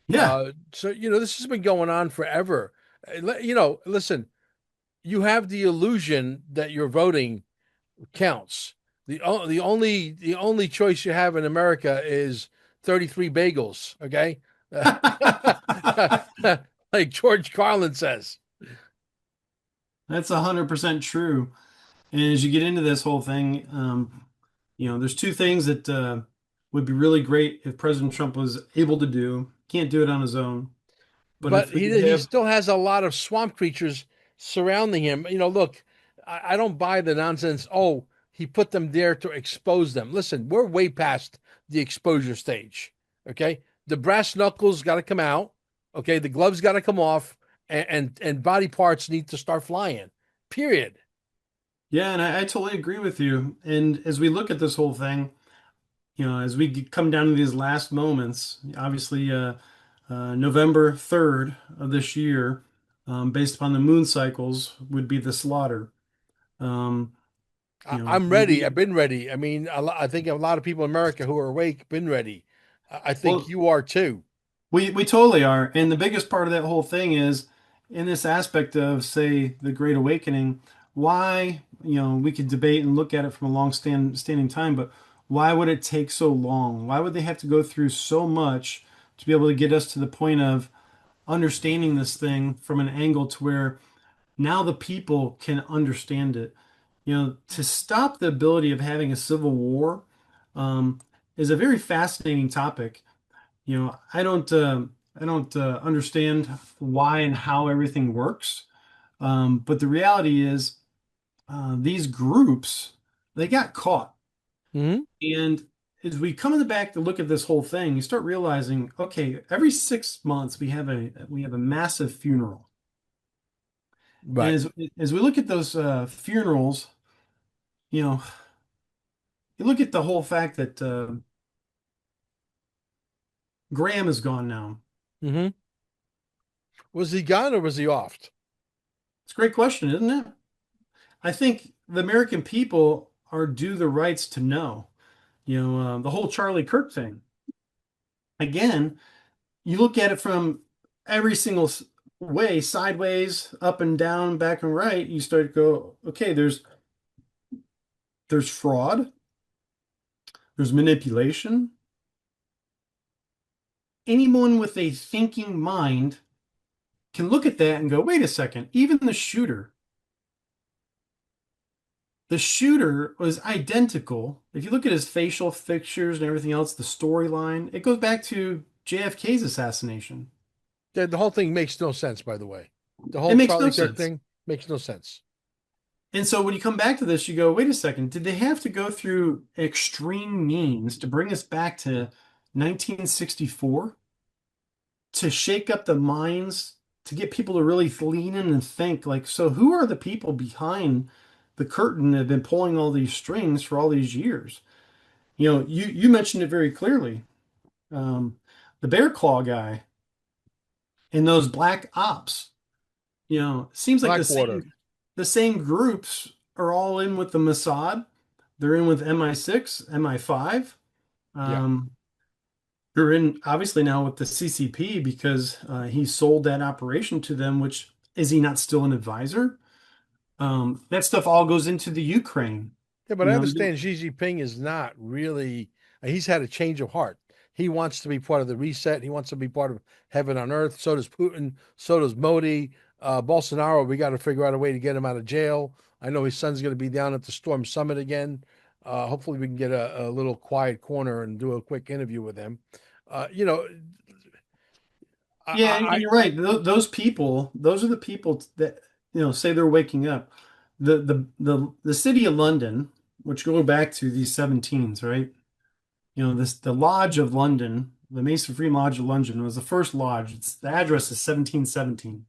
Yeah. So this has been going on forever. Listen, you have the illusion that your voting counts. The only choice you have in America is 33 bagels. Okay, like George Carlin says. That's 100% true. And as you get into this whole thing, there's two things that would be really great if President Trump was able to do. Can't do it on his own. But But if we could he have, still has a lot of swamp creatures surrounding him. Look, I don't buy the nonsense. Oh, he put them there to expose them. Listen, we're way past the exposure stage. Okay, the brass knuckles got to come out. Okay, the gloves got to come off, and body parts need to start flying. Period. yeah, and I totally agree with you. And as we look at this whole thing, as we come down to these last moments, obviously, November 3rd of this year, based upon the moon cycles, would be the slaughter. Um, I'm ready. I've we, been ready. I mean, I think a lot of people in America who are awake been ready. I think well, you are too. we totally are. And the biggest part of that whole thing is in this aspect of, say, the Great Awakening, why, we could debate and look at it from a standing time, but why would it take so long? Why would they have to go through so much to be able to get us to the point of understanding this thing from an angle to where now the people can understand it? To stop the ability of having a civil war, um, is a very fascinating topic. I don't understand why and how everything works. But the reality is, these groups, they got caught. Hmm. And as we come in the back to look at this whole thing, you start realizing, okay, every 6 months we have a massive funeral. And Right. as we look at those funerals, you know, you look at the whole fact that Graham is gone now. Hmm. Was he gone or was he off? It's a great question, isn't it? I think the American people are due the rights to know. The whole Charlie Kirk thing. Again, you look at it from every single way, sideways, up and down, back and right. You start to go, okay, there's fraud, there's manipulation. Anyone with a thinking mind can look at that and go, wait a second, even the shooter was identical. If you look at his facial fixtures and everything else, the storyline, it goes back to JFK's assassination. The whole thing makes no sense, by the way. The It whole makes no Charlie Kirk sense. thing makes no sense. And so when you come back to this, you go, wait a second, did they have to go through extreme means to bring us back to 1964 to shake up the minds, to get people to really lean in and think, like, so who are the people behind the curtain that have been pulling all these strings for all these years? You mentioned it very clearly. The Bear Claw guy. And those black ops, it seems like Blackwater. the same groups are all in with the Mossad. They're in with MI6, MI5. Yeah. Um, they're in obviously now with the CCP because he sold that operation to them, which is he not still an advisor? That stuff all goes into the Ukraine. Yeah, but You I know, understand Xi Jinping is not really, he's had a change of heart. He wants to be part of the reset. He wants to be part of heaven on earth. So does Putin. So does Modi. Bolsonaro, we got to figure out a way to get him out of jail. I know his son's going to be down at the Storm Summit again. Hopefully, we can get a little quiet corner and do a quick interview with him. You know, yeah, and I you're right. Those people, those are the people that say they're waking up. The city of London, which go back to these 17s, right? The Lodge of London, the Mason-Free Lodge of London was the first lodge. The address is 1717.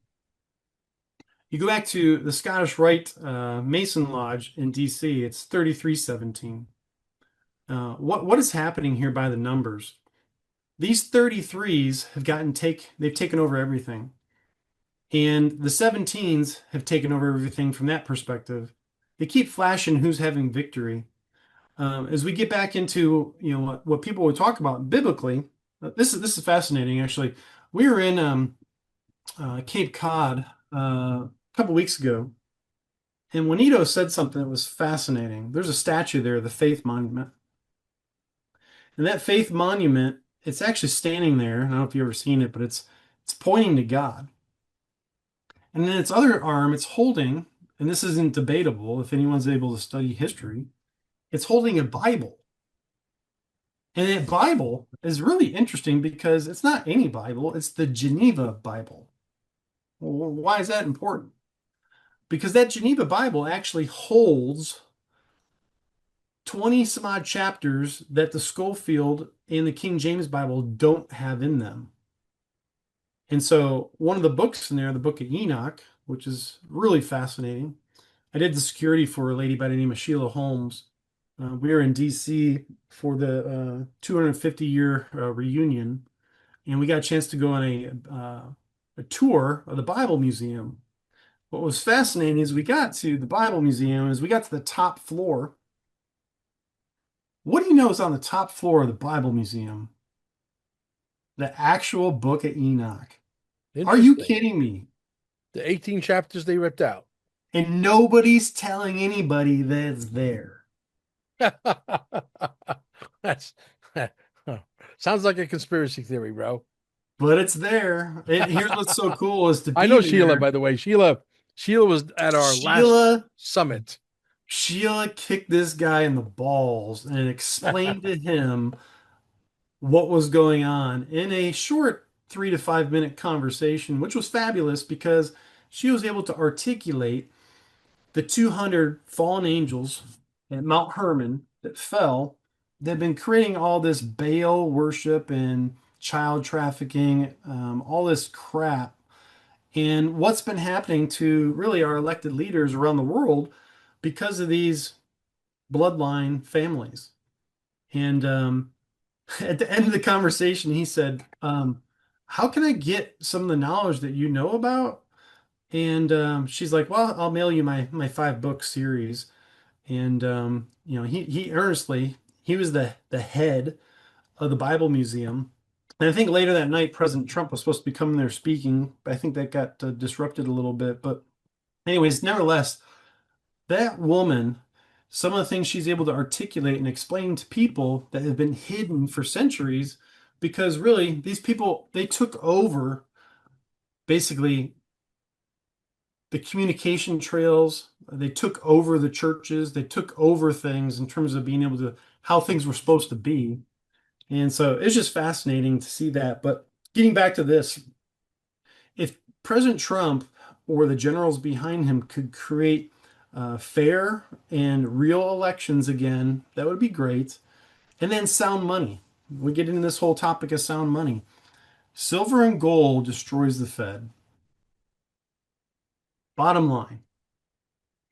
You go back to the Scottish Rite Mason Lodge in DC, it's 3317. What is happening here by the numbers? These 33s they've taken over everything. And the 17s have taken over everything from that perspective. They keep flashing who's having victory. As we get back into what people would talk about biblically, this is fascinating actually. We were in Cape Cod a couple weeks ago, and Juanito said something that was fascinating. There's a statue there, the Faith Monument, and that Faith Monument, it's actually standing there. I don't know if you've ever seen it, but it's pointing to God, and then its other arm, it's holding, and this isn't debatable if anyone's able to study history. It's holding a Bible. And that Bible is really interesting because it's not any Bible, it's the Geneva Bible. Well, why is that important? Because that Geneva Bible actually holds 20 some odd chapters that the Schofield and the King James Bible don't have in them. And so one of the books in there, the book of Enoch, which is really fascinating. I did the security for a lady by the name of Sheila Holmes. We were in DC for the 250-year reunion, and we got a chance to go on a tour of the Bible Museum. What was fascinating is we got to the Bible Museum, as we got to the top floor. What do you know is on the top floor of the Bible Museum? The actual book of Enoch. Are you Interesting. kidding me? The 18 chapters they ripped out. And nobody's telling anybody that it's there. That's sounds like a conspiracy theory, bro. But it's there. And here's what's so cool is to I be know Sheila, there. by the way. Sheila was at our last Sheila summit. Sheila kicked this guy in the balls and explained to him what was going on in a short 3 to 5 minute conversation, which was fabulous because she was able to articulate the 200 fallen angels at Mount Hermon that fell, that have been creating all this Baal worship and child trafficking, all this crap, and what's been happening to really our elected leaders around the world because of these bloodline families. And at the end of the conversation, he said, how can I get some of the knowledge that you know about? And she's like, well, I'll mail you my 5 book series. And he earnestly, he was the head of the Bible Museum. And I think later that night, President Trump was supposed to be coming there speaking, but I think that got disrupted a little bit. But anyways, nevertheless, that woman, some of the things she's able to articulate and explain to people that have been hidden for centuries, because really these people, they took over basically the communication trails, they took over the churches, they took over things in terms of being able to how things were supposed to be. And so it's just fascinating to see that. But getting back to this, if President Trump or the generals behind him could create fair and real elections again, that would be great. And then sound money. We get into this whole topic of sound money. Silver and gold destroys the Fed. Bottom line.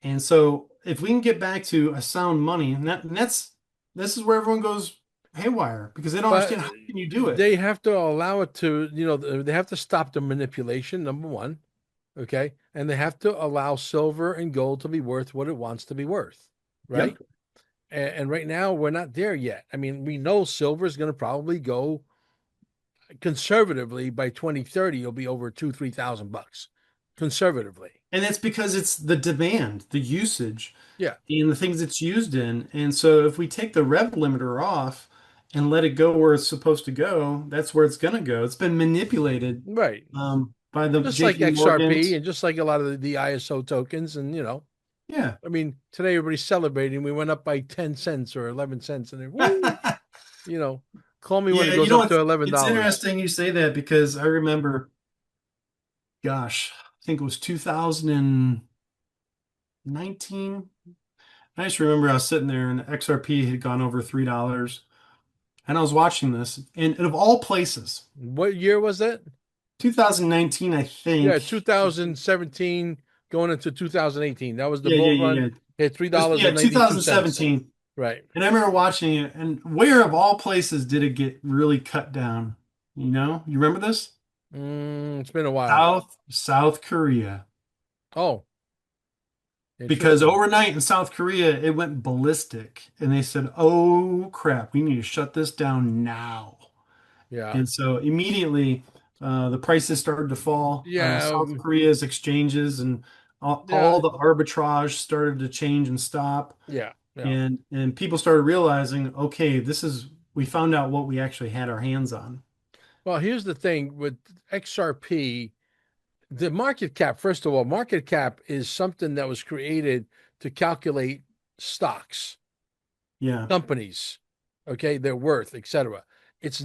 And so if we can get back to a sound money, and that's this is where everyone goes haywire because they don't But understand how can you do it. they have to allow it to, they have to stop the manipulation, number one. Okay. And they have to allow silver and gold to be worth what it wants to be worth. Right. Yep. And right now, we're not there yet. I mean, we know silver is going to probably go conservatively by 2030, it'll be over two, 3,000 bucks conservatively. And that's because it's the demand, the usage, Yeah. and the things it's used in. And so if we take the rev limiter off and let it go where it's supposed to go, that's where it's going to go. It's been manipulated Right. by the Just like JP XRP Morgans. and just like a lot of the ISO tokens. And, Yeah. I mean, today everybody's celebrating. We went up by 10 cents or 11 cents and they're, woo, you know, call me when it Yeah, goes up to it's $11. interesting you say that because I remember, gosh, I think it was 2019. I just remember I was sitting there and XRP had gone over $3 and I was watching this and of all places, What year was that? 2019, I Yeah, think. 2017 going into 2018. That was the Yeah, yeah, bull yeah, run. yeah. Hit three Just, dollars yeah, and 92 cents. 2017. Right. And I remember watching it and where of all places did it get really cut down? You remember this? It's been a while. South Korea. Oh, Because interesting. overnight in South Korea, it went ballistic. And they said, oh crap, we need to shut this down now. Yeah. And so immediately the prices started to fall. Yeah. South Korea's exchanges and Yeah. all the arbitrage started to change and stop. Yeah. Yeah. And people started realizing, okay, we found out what we actually had our hands on. Well, here's the thing with XRP, the market cap, first of all, market cap is something that was created to calculate stocks, Yeah. companies, okay, their worth, etc. It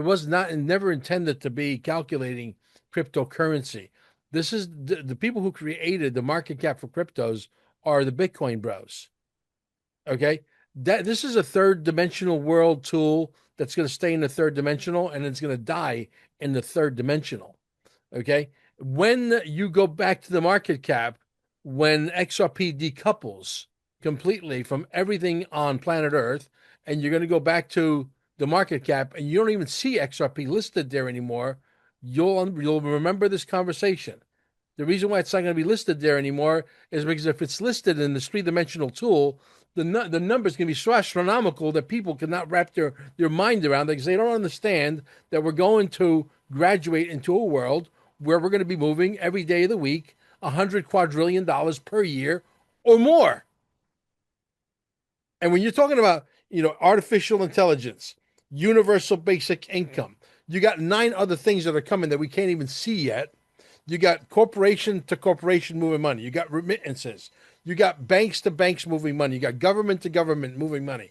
was not and never intended to be calculating cryptocurrency. This is the people who created the market cap for cryptos are the Bitcoin bros. Okay. That this is a third dimensional world tool that's going to stay in the third dimensional and it's going to die in the third dimensional. Okay. When you go back to the market cap, when XRP decouples completely from everything on planet Earth, and you're going to go back to the market cap and you don't even see XRP listed there anymore, you'll remember this conversation. The reason why it's not going to be listed there anymore is because if it's listed in this three-dimensional tool, the numbers can be so astronomical that people cannot wrap their mind around it because they don't understand that we're going to graduate into a world where we're going to be moving every day of the week $100 quadrillion per year or more. And when you're talking about, artificial intelligence, universal basic income, you got 9 other things that are coming that we can't even see yet. You got corporation to corporation moving money. You got remittances. You got banks to banks moving money. You got government to government moving money.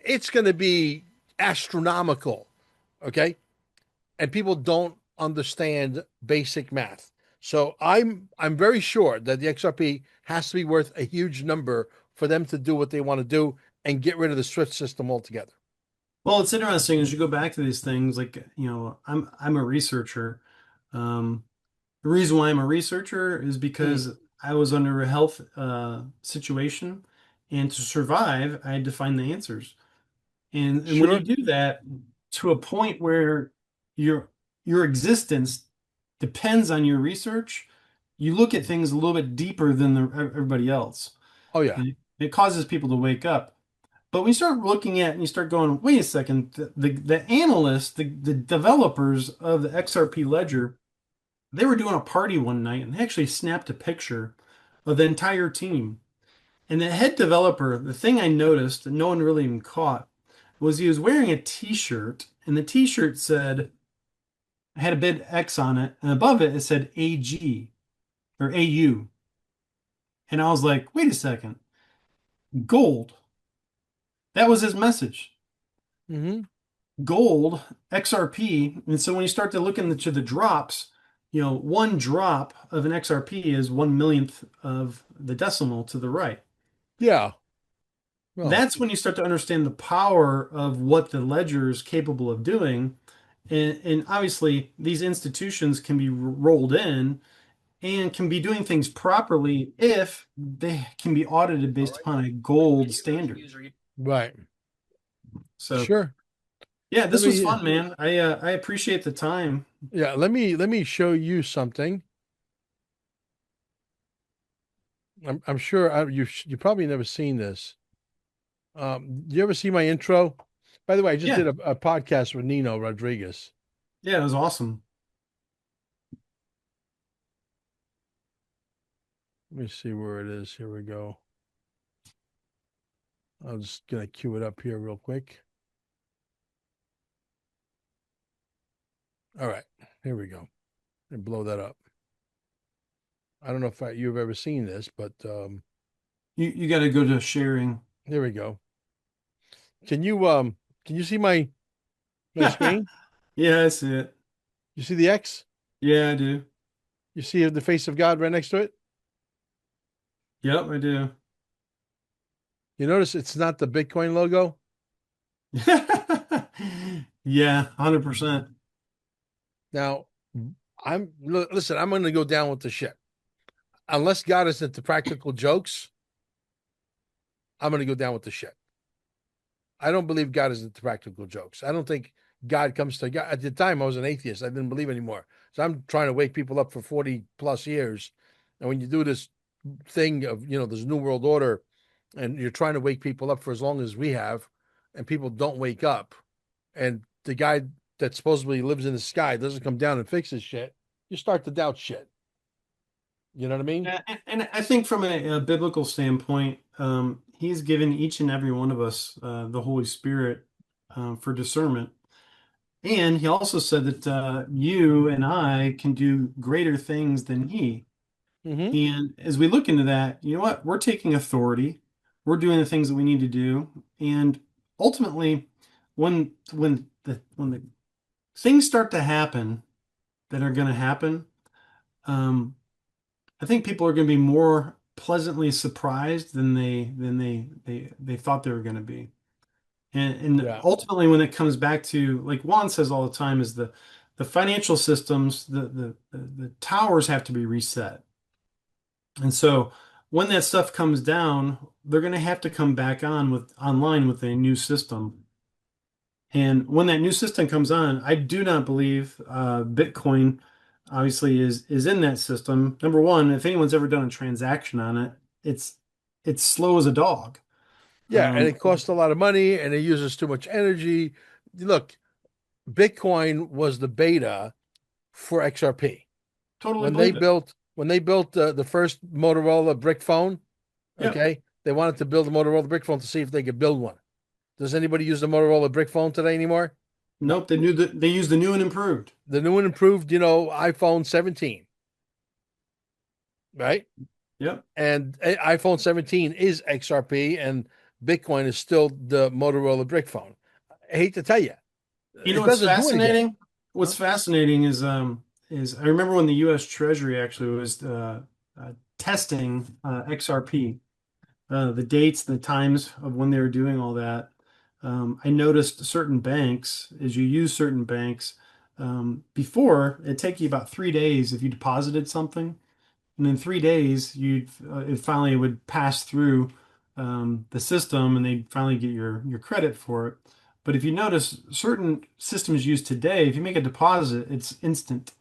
It's going to be astronomical, okay? And people don't understand basic math. So I'm very sure that the XRP has to be worth a huge number for them to do what they want to do and get rid of the SWIFT system altogether. Well, it's interesting as you go back to these things, like, I'm a researcher. Um, the reason why I'm a researcher is Mm, because I was under a health situation, and to survive, I had to find the answers. And when you sure. do that to a point where your your existence depends on your research, you look at things a little bit deeper than everybody else. Oh yeah. And it causes people to wake up. But when you start looking at and you start going, wait a second, the analysts, the developers of the XRP ledger, they were doing a party one night and they actually snapped a picture of the entire team. And the head developer, the thing I noticed and no one really even caught was he was wearing a t-shirt and the t-shirt said, had a big X on it, and above it it said AG or AU. And I was like, wait a second, gold. That was his message. Mm-hmm. Gold, XRP. And so when you start to look into the drops, one drop of an XRP is 1 millionth of the decimal to the right. Yeah. Well, That's when you start to understand the power of what the ledger is capable of doing. And obviously, these institutions can be rolled in and can be doing things properly if they can be audited based upon a gold standard. right. So Sure. Yeah, Let this was me fun, man. I appreciate the time. yeah, let me show you something. I'm sure you probably never seen this. You ever see my intro? By the way, I just Yeah, did a podcast with Nino Rodriguez. yeah, it was awesome. Let me see where it is. Here we go. I'm just gonna cue it up here real quick. All right, here we go. And blow that up. I don't know if you've ever seen this, but You got to go to sharing. here we go. Can you see my screen? Yeah, I see it. You see the X? Yeah, I do. You see the face of God right next to it? Yep, I do. You notice it's not the Bitcoin logo? Yeah, 100%. Now, listen, I'm going to go down with the ship. Unless God is into practical jokes, I'm going to go down with the ship. I don't believe God is into practical jokes. I don't think God comes to God. At the time, I was an atheist. I didn't believe anymore. So I'm trying to wake people up for 40 plus years. And when you do this thing of, this New World Order, and you're trying to wake people up for as long as we have, and people don't wake up, and the guy that supposedly lives in the sky doesn't come down and fix his shit, you start to doubt shit. You know what I mean? Yeah, and I think from a biblical standpoint, he's given each and every one of us the Holy Spirit for discernment. And he also said that you and I can do greater things than he. Mm-hmm. And as we look into that, you know what? We're taking authority. We're doing the things that we need to do. And ultimately, when the things start to happen that are going to happen, um, I think people are going to be more pleasantly surprised than they thought they were going to be. And Yeah. ultimately, when it comes back to, like Juan says all the time, is the financial systems, the towers have to be reset. And so when that stuff comes down, they're going to have to come back on with online with a new system. And when that new system comes on, I do not believe Bitcoin obviously is in that system. Number one, if anyone's ever done a transaction on it, it's it's slow as a dog. Yeah. And Um, it costs a lot of money and it uses too much energy. Look, Bitcoin was the beta for XRP. totally When they believe it. built when they built the first Motorola brick phone, Yep. okay, they wanted to build a Motorola brick phone to see if they could build one. Does anybody use the Motorola brick phone today anymore? No. Nope. They used the new and improved. The new and improved, iPhone 17, right? Yep. And iPhone 17 is XRP, and Bitcoin is still the Motorola brick phone. I hate to tell you, You know it what's doesn't do anything. fascinating? What's Huh? fascinating is I remember when the U.S. Treasury actually was testing XRP, the dates, the times of when they were doing all that. I noticed certain banks, as you use certain banks, before it'd take you about 3 days if you deposited something, and in 3 days you'd it finally would pass through the system, and they'd finally get your credit for it. But if you notice, certain systems used today, if you make a deposit, it's instant.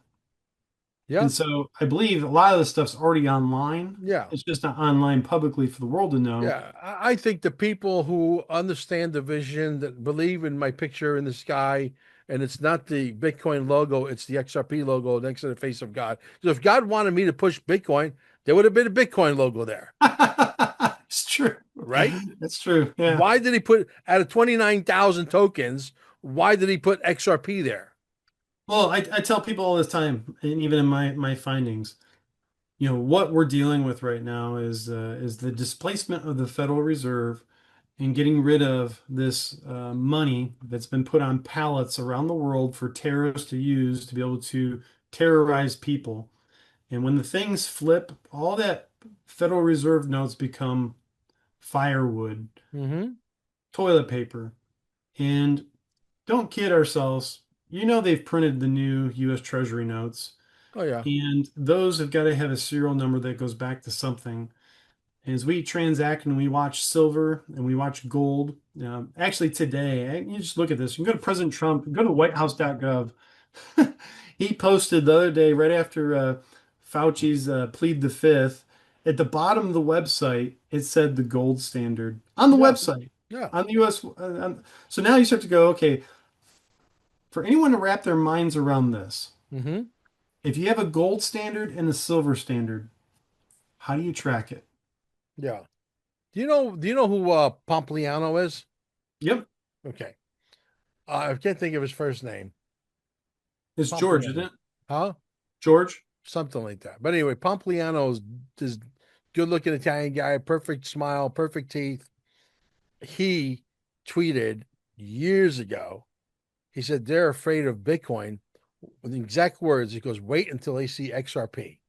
Yeah, And so I believe a lot of this stuff's already online. yeah. It's just not online publicly for the world to know. Yeah, I think the people who understand the vision, that believe in my picture in the sky, and it's not the Bitcoin logo, it's the XRP logo next to the face of God. So if God wanted me to push Bitcoin, there would have been a Bitcoin logo there, It's true. right? It's true. Yeah. Why did he put out of 29,000 tokens? Why did he put XRP there? Well, I tell people all this time, and even in my findings, what we're dealing with right now is the displacement of the Federal Reserve and getting rid of this money that's been put on pallets around the world for terrorists to use to be able to terrorize people. And when the things flip, all that Federal Reserve notes become firewood, Mm-hmm. toilet paper. And don't kid ourselves. They've printed the new US Treasury notes, Oh yeah. and those have got to have a serial number that goes back to something. As we transact and we watch silver and we watch gold, actually today, you just look at this. You can go to President Trump, go to whitehouse.gov. He posted the other day, right after Fauci's plead the fifth, at the bottom of the website, it said the gold standard on the Yeah, website, yeah. on the US. So now you start to go, okay, for anyone to wrap their minds around this, Mm-hmm. if you have a gold standard and a silver standard, how do you track it? Yeah. Do you know who Pompliano is? Yep, Okay. I can't think of his first name. it's George, isn't Pompliano. it? Huh? George? Something like that. But anyway, Pompliano is this good looking Italian guy, perfect smile, perfect teeth. He tweeted years ago. He said they're afraid of Bitcoin. With the exact words, he goes, wait until they see XRP.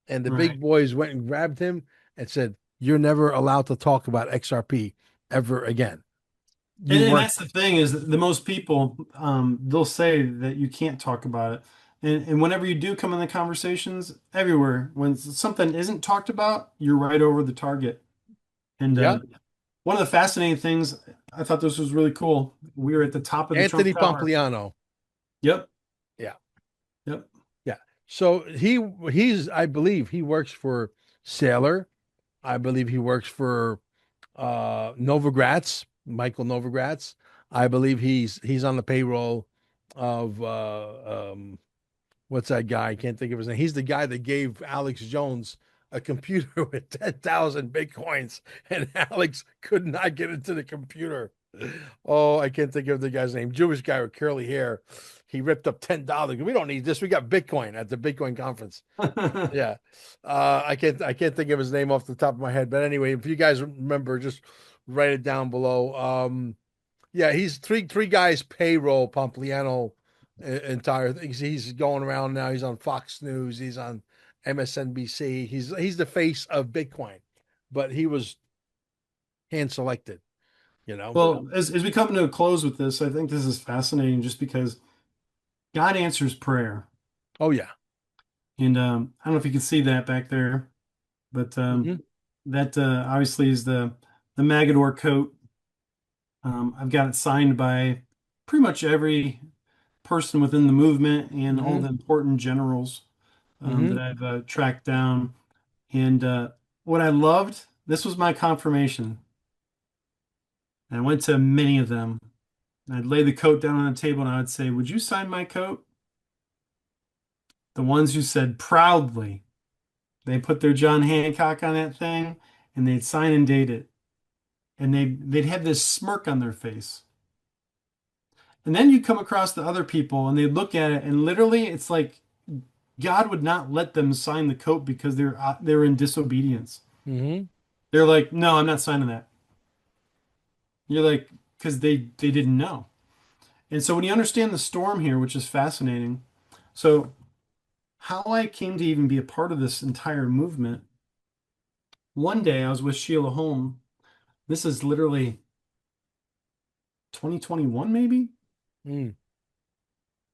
And the big Right. boys went and grabbed him and said, you're never allowed to talk about XRP ever again. You And work. that's the thing is that the most people they'll say that you can't talk about it. And whenever you do come in the conversations, everywhere, when something isn't talked about, you're right over the target. And Yeah. one of the fascinating things, I thought this was really cool. We were at the top of the Trump Anthony Tower. Pompliano. Yep. Yeah. Yep. Yeah. So he's I believe he works for Sailor. I believe he works for Novogratz, Michael Novogratz. I believe he's on the payroll of what's that guy? I can't think of his name. He's the guy that gave Alex Jones a computer with 10,000 Bitcoins, and Alex could not get into the computer. Oh, I can't think of the guy's name. Jewish guy with curly hair. He ripped up $10. We don't need this. We got Bitcoin at the Bitcoin conference. Yeah. I can't think of his name off the top of my head. But anyway, if you guys remember, just write it down below. Yeah, he's three guys payroll Pompliano entire thing. He's going around now. He's on Fox News. He's on MSNBC. He's the face of Bitcoin, but he was hand selected. You know. Well, as we come to a close with this, I think this is fascinating just because God answers prayer. Oh yeah. And I don't know if you can see that back there, but Hmm. that obviously is the Magador coat. I've got it signed by pretty much every person within the movement and all Hmm. the important generals that Hmm. I've tracked down. And what I loved, this was my confirmation. I went to many of them. I'd lay the coat down on the table and I would say, "Would you sign my coat?" The ones who said proudly, they put their John Hancock on that thing and they'd sign and date it. And they'd have this smirk on their face. And then you come across the other people and they look at it and literally it's like God would not let them sign the coat because they're in disobedience. Hmm. They're like, "No, I'm not signing that." You're like, because they didn't know. And so when you understand the storm here, which is fascinating, so how I came to even be a part of this entire movement, one day I was with Sheila Holm. This is literally 2021, maybe Mm.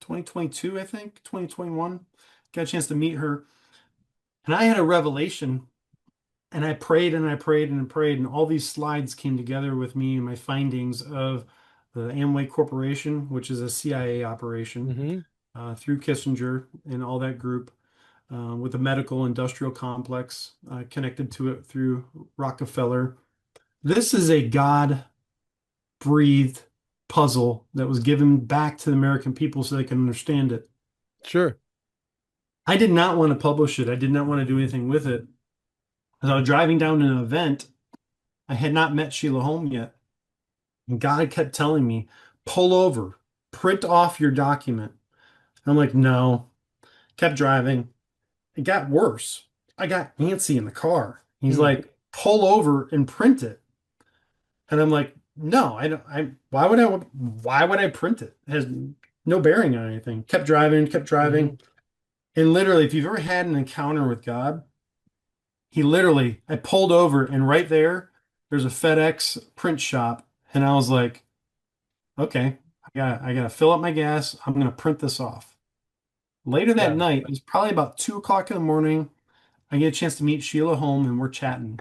2022, I think, 2021. Got a chance to meet her. And I had a revelation and I prayed and I prayed and I prayed, and all these slides came together with me and my findings of the Amway Corporation, which is a CIA operation Hmm. through Kissinger and all that group, with a medical industrial complex connected to it through Rockefeller. This is a God breathed puzzle that was given back to the American people so they can understand it. Sure. I did not want to publish it. I did not want to do anything with it. As I was driving down to an event, I had not met Sheila Holm yet. And God kept telling me, pull over, print off your document. And I'm like, no. Kept driving. It got worse. I got antsy in the car. He's Mm. like, pull over and print it. And I'm like, no, I don't. Why would I print it? It has no bearing on anything. Kept driving, kept Hmm. driving. And literally, if you've ever had an encounter with God, I pulled over and right there's a FedEx print shop. And I was like, okay, I gotta fill up my gas. I'm gonna print this off. Later that Yeah. night, it was probably about 2 o'clock in the morning. I get a chance to meet Sheila Holm and we're chatting.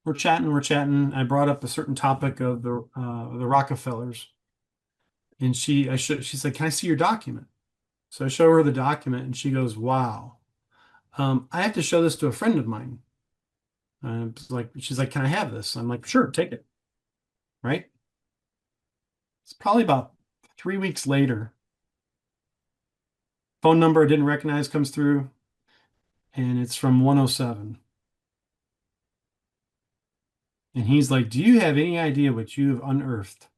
we're chatting. I brought up a certain topic of the Rockefellers, and she's like, "Can I see your document?" So I show her the document, and she goes, "Wow, I have to show this to a friend of mine." She's like, "Can I have this?" I'm like, "Sure, take it." Right? It's probably about 3 weeks later. Phone number I didn't recognize comes through, and it's from 107. And he's like, "Do you have any idea what you have unearthed?"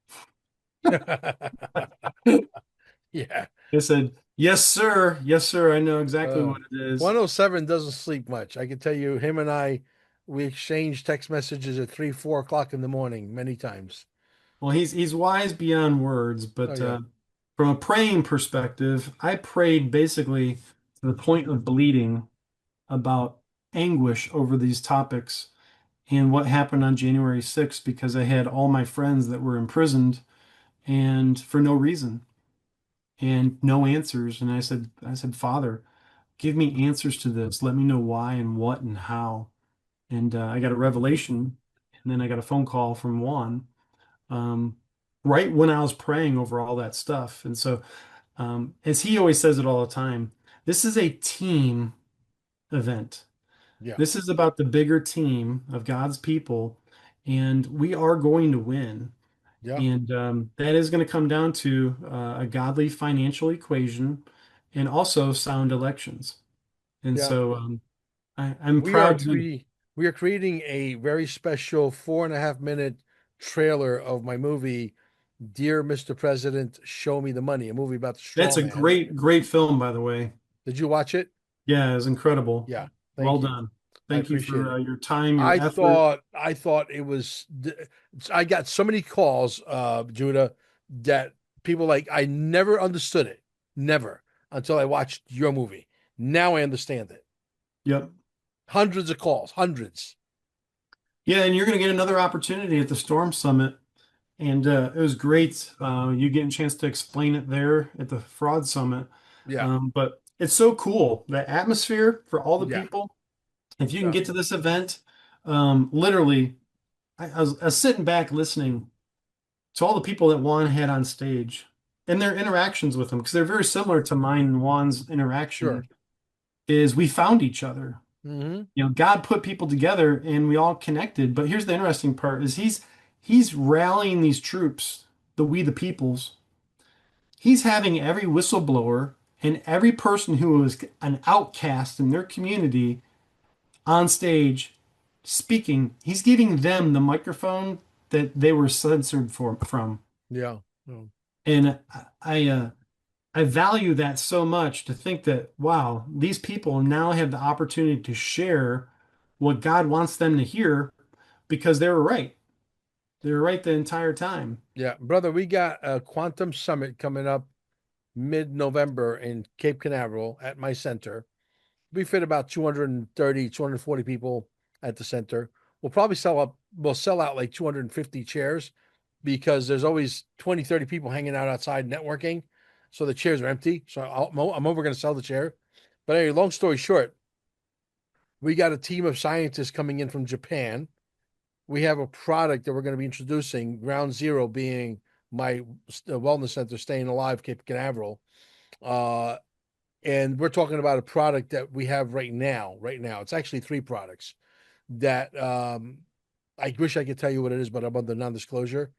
Yeah. I said, "Yes, sir. Yes, sir. I know exactly Uh, what it is." 107 doesn't sleep much. I can tell you, him and I, we exchanged text messages at 3, 4 o'clock in the morning many times. Well, he's wise beyond words, Oh, but yeah. from a praying perspective, I prayed basically to the point of bleeding about anguish over these topics and what happened on January 6th because I had all my friends that were imprisoned and for no reason and no answers. And I said, Father, give me answers to this. Let me know why and what and how. And I got a revelation, and then I got a phone call from Juan um, right when I was praying over all that stuff. And so, as he always says it all the time, this is a team event. Yeah. This is about the bigger team of God's people, and we are going to win. Yeah. And that is going to come down to a godly financial equation and also sound elections. And Yeah. so I'm We are proud to. cre we are creating a very special 4.5 minute trailer of my movie, Dear Mr. President, Show Me the Money, a movie about the That's straw a man. great, great film, by the way. Did you watch it? Yeah, it was incredible. Yeah. Well Thank you. done. I Thank you appreciate for it. your time, your I effort. thought I thought it was I got so many calls, Judah, that people like I never understood it. Never until I watched your movie. Now I understand it. Yep. Hundreds of calls, hundreds. Yeah, and you're going to get another opportunity at the Storm Summit. And it was great you getting a chance to explain it there at the Fraud Summit. Yeah. But it's so cool. The atmosphere for all the Yeah. people. If you can Yeah. get to this event, literally, I was sitting back listening to all the people that Juan had on stage and their interactions with him, because they're very similar to mine and Juan's Sure. interaction, is we found each other. Hmm. God put people together and we all connected. But here's the interesting part is he's rallying these troops, the we the peoples. He's having every whistleblower and every person who was an outcast in their community on stage speaking. He's giving them the microphone that they were censored from. Yeah. Yeah. And I value that so much to think that, wow, these people now have the opportunity to share what God wants them to hear because they were right. They were right the entire time. Yeah. Brother, we got a quantum summit coming up mid-November in Cape Canaveral at my center. We fit about 230, 240 people at the center. We'll sell out like 250 chairs because there's always 20, 30 people hanging out outside networking. So the chairs are empty. So I'm over going to sell the chair. But anyway, long story short, we got a team of scientists coming in from Japan. We have a product that we're going to be introducing, Ground Zero being my wellness center, Staying Alive, Cape Canaveral. Uh, and we're talking about a product that we have right now. Right now, it's actually three products that I wish I could tell you what it is, but I'm under non-disclosure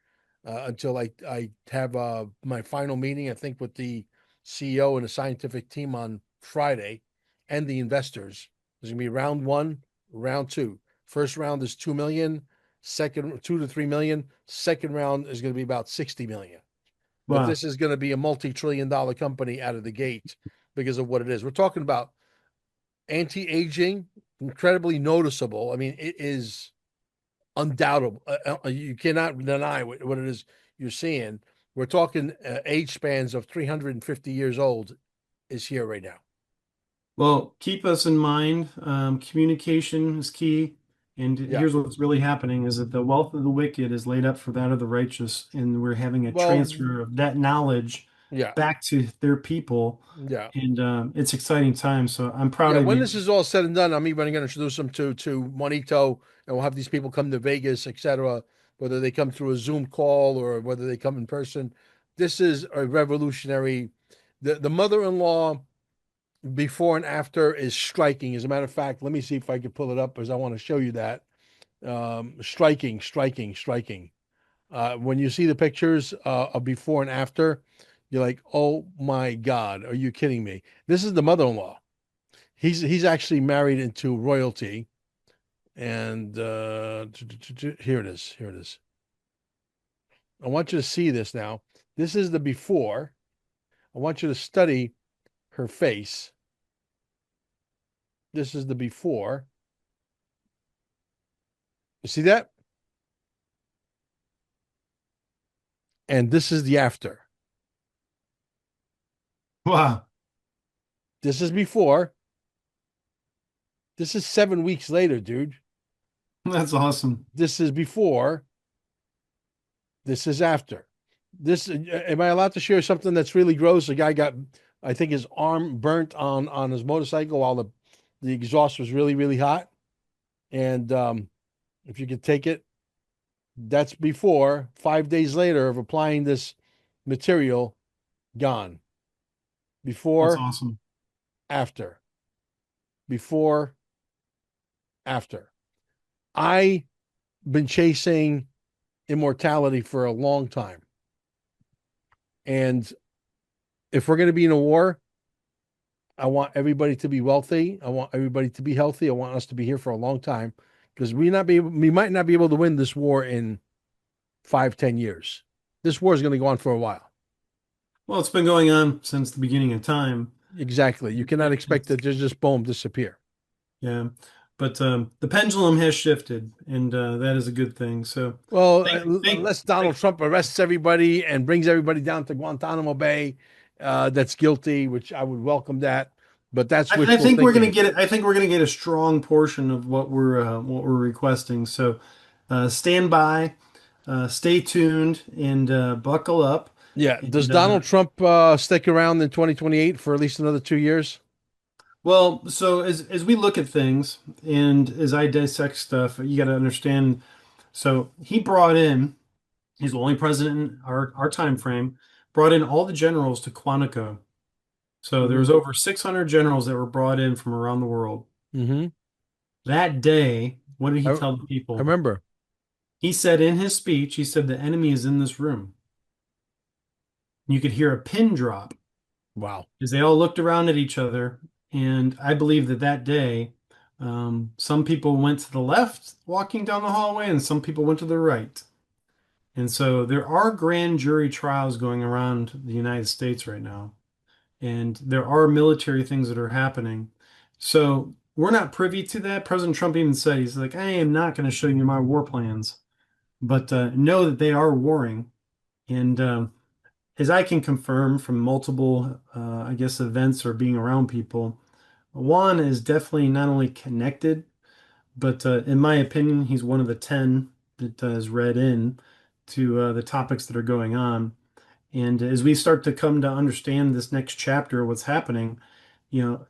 until I have my final meeting. I think with the CEO and the scientific team on Friday, and the investors. There's gonna be round one, round two. First round is 2 million. Second, 2 to 3 million. Second round is going to be about 60 million. But Wow. this is going to be a multi-trillion-dollar company out of the gate because of what it is. We're talking about anti-aging, incredibly noticeable. I mean, it is undoubtable. You cannot deny what it is you're seeing. We're talking age spans of 350 years old is here right now. Well, keep us in mind. Communication is key. And Yeah. here's what's really happening is that the wealth of the wicked is laid up for that of the righteous, and we're having a Well, transfer of that knowledge. Yeah. back to their people. Yeah. And it's exciting time. So I'm proud Yeah, of when you. this is all said and done, I'm even going to introduce them to Juanito, and we'll have these people come to Vegas, etc. Whether they come through a Zoom call or whether they come in person. This is a revolutionary. The mother-in-law before and after is striking. As a matter of fact, let me see if I can pull it up because I want to show you that. Striking, striking, striking. When you see the pictures of before and after, you're like, oh my God, are you kidding me? This is the mother-in-law. He's actually married into royalty, and here it is. Here it is. I want you to see this now. This is the before. I want you to study her face. This is the before. You see that? And this is the after. Wow, This is before. This is 7 weeks later, dude. that's awesome. This is before. This is after. This am I allowed to share something that's really gross? A guy got, I think, his arm burnt on his motorcycle while the exhaust was really really hot. And if you could take it, that's before. 5 days later of applying this material, gone. That's Before, awesome. after. Before, after. I been chasing immortality for a long time. And if we're going to be in a war, I want everybody to be wealthy. I want everybody to be healthy. I want us to be here for a long time because we might not be able to win this war in 5, 10 years. This war is going to go on for a while. Well, it's been going on since the beginning of time. Exactly. You cannot expect It's, that to just boom disappear. yeah, but the pendulum has shifted, and that is a good thing. So, Well, thank, unless Donald thank Trump arrests everybody and brings everybody down to Guantanamo Bay, that's guilty, which I would welcome that. But that's I wishful think we're going to thinking. get it. I think we're going to get a strong portion of what we're requesting. So, stand by, stay tuned, and buckle up. Yeah. Does And Donald Trump stick around in 2028 for at least another 2 years? well, so as we look at things and as I dissect stuff, you got to understand. So he brought in. He's the only president in our time frame. Brought in all the generals to Quantico. So there Mm-hmm. was over 600 generals that were brought in from around the world. Mm-hmm. That day, what did he I, tell the I people? remember. He said in his speech, he said, the enemy is in this room. You could hear a pin drop Wow. as they all looked around at each other. And I believe that that day, some people went to the left walking down the hallway, and some people went to the right. And so there are grand jury trials going around the United States right now, and there are military things that are happening. So we're not privy to that. President Trump even said, he's like, I am not going to show you my war plans, but know that they are warring. And as I can confirm from multiple, I guess, events or being around people, Juan is definitely not only connected, but in my opinion, he's one of the 10 that is read in to the topics that are going on. And as we start to come to understand this next chapter, what's happening,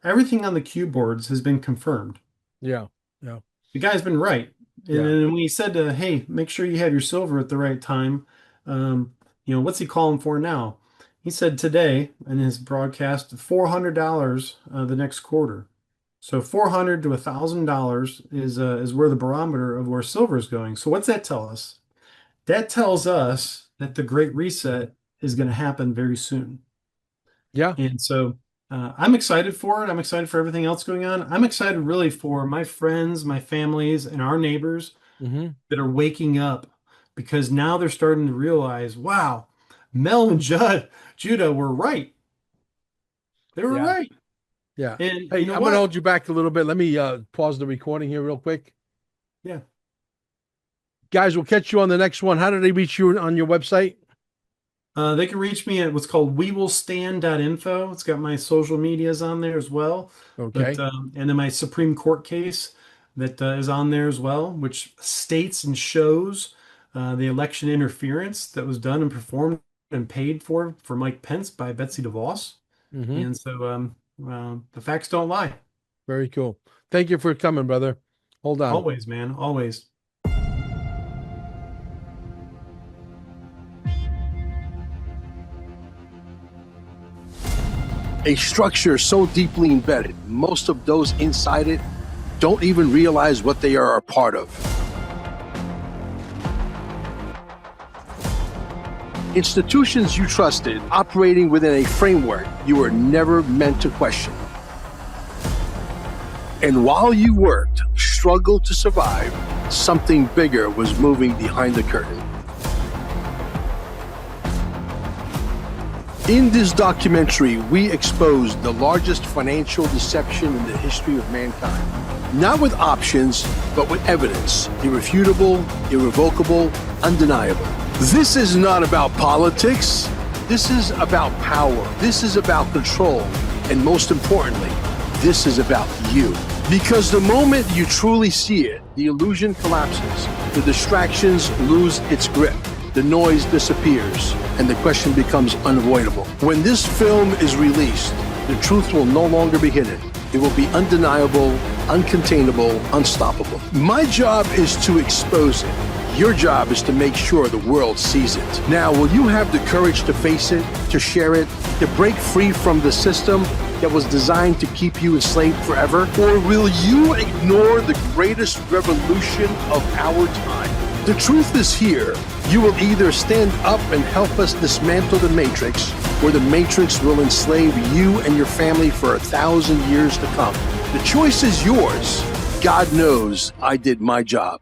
everything on the cue boards has been confirmed. Yeah. Yeah. The guy's been right. And Yeah. then when he said, hey, make sure you have your silver at the right time, um, what's he calling for now? He said today in his broadcast, $400 the next quarter. So 400 to $1,000 is where the barometer of where silver is going. So what's that tell us? That tells us that the Great Reset is going to happen very soon. Yeah. And so I'm excited for it. I'm excited for everything else going on. I'm excited really for my friends, my families, and our neighbors Mm-hmm. that are waking up because now they're starting to realize, wow, Mel and Judah were right. They were Yeah. right. Yeah. And you Hey, know I'm gonna what? hold you back a little bit. Let me pause the recording here real quick. Yeah. Guys, we'll catch you on the next one. How do they reach you on your website? They can reach me at what's called wewillstand.info. It's got my social medias on there as well. But Okay. and then my Supreme Court case that is on there as well, which states and shows the election interference that was done and performed been paid for Mike Pence by Betsy DeVos. Mhm. And so the facts don't lie. Very cool. Thank you for coming, brother. Hold on. Always, man. Always. A structure so deeply embedded, most of those inside it don't even realize what they are a part of. Institutions you trusted operating within a framework you were never meant to question. And while you worked, struggled to survive, something bigger was moving behind the curtain. In this documentary, we exposed the largest financial deception in the history of mankind. Not with options, but with evidence. Irrefutable, irrevocable, undeniable. This is not about politics. This is about power. This is about control. And most importantly, this is about you. Because the moment you truly see it, the illusion collapses. The distractions lose its grip. The noise disappears, and the question becomes unavoidable. When this film is released, the truth will no longer be hidden. It will be undeniable, uncontainable, unstoppable. My job is to expose it. Your job is to make sure the world sees it. Now, will you have the courage to face it, to share it, to break free from the system that was designed to keep you enslaved forever? Or will you ignore the greatest revolution of our time? The truth is here. You will either stand up and help us dismantle the Matrix, or the Matrix will enslave you and your family for 1,000 years to come. The choice is yours. God knows I did my job.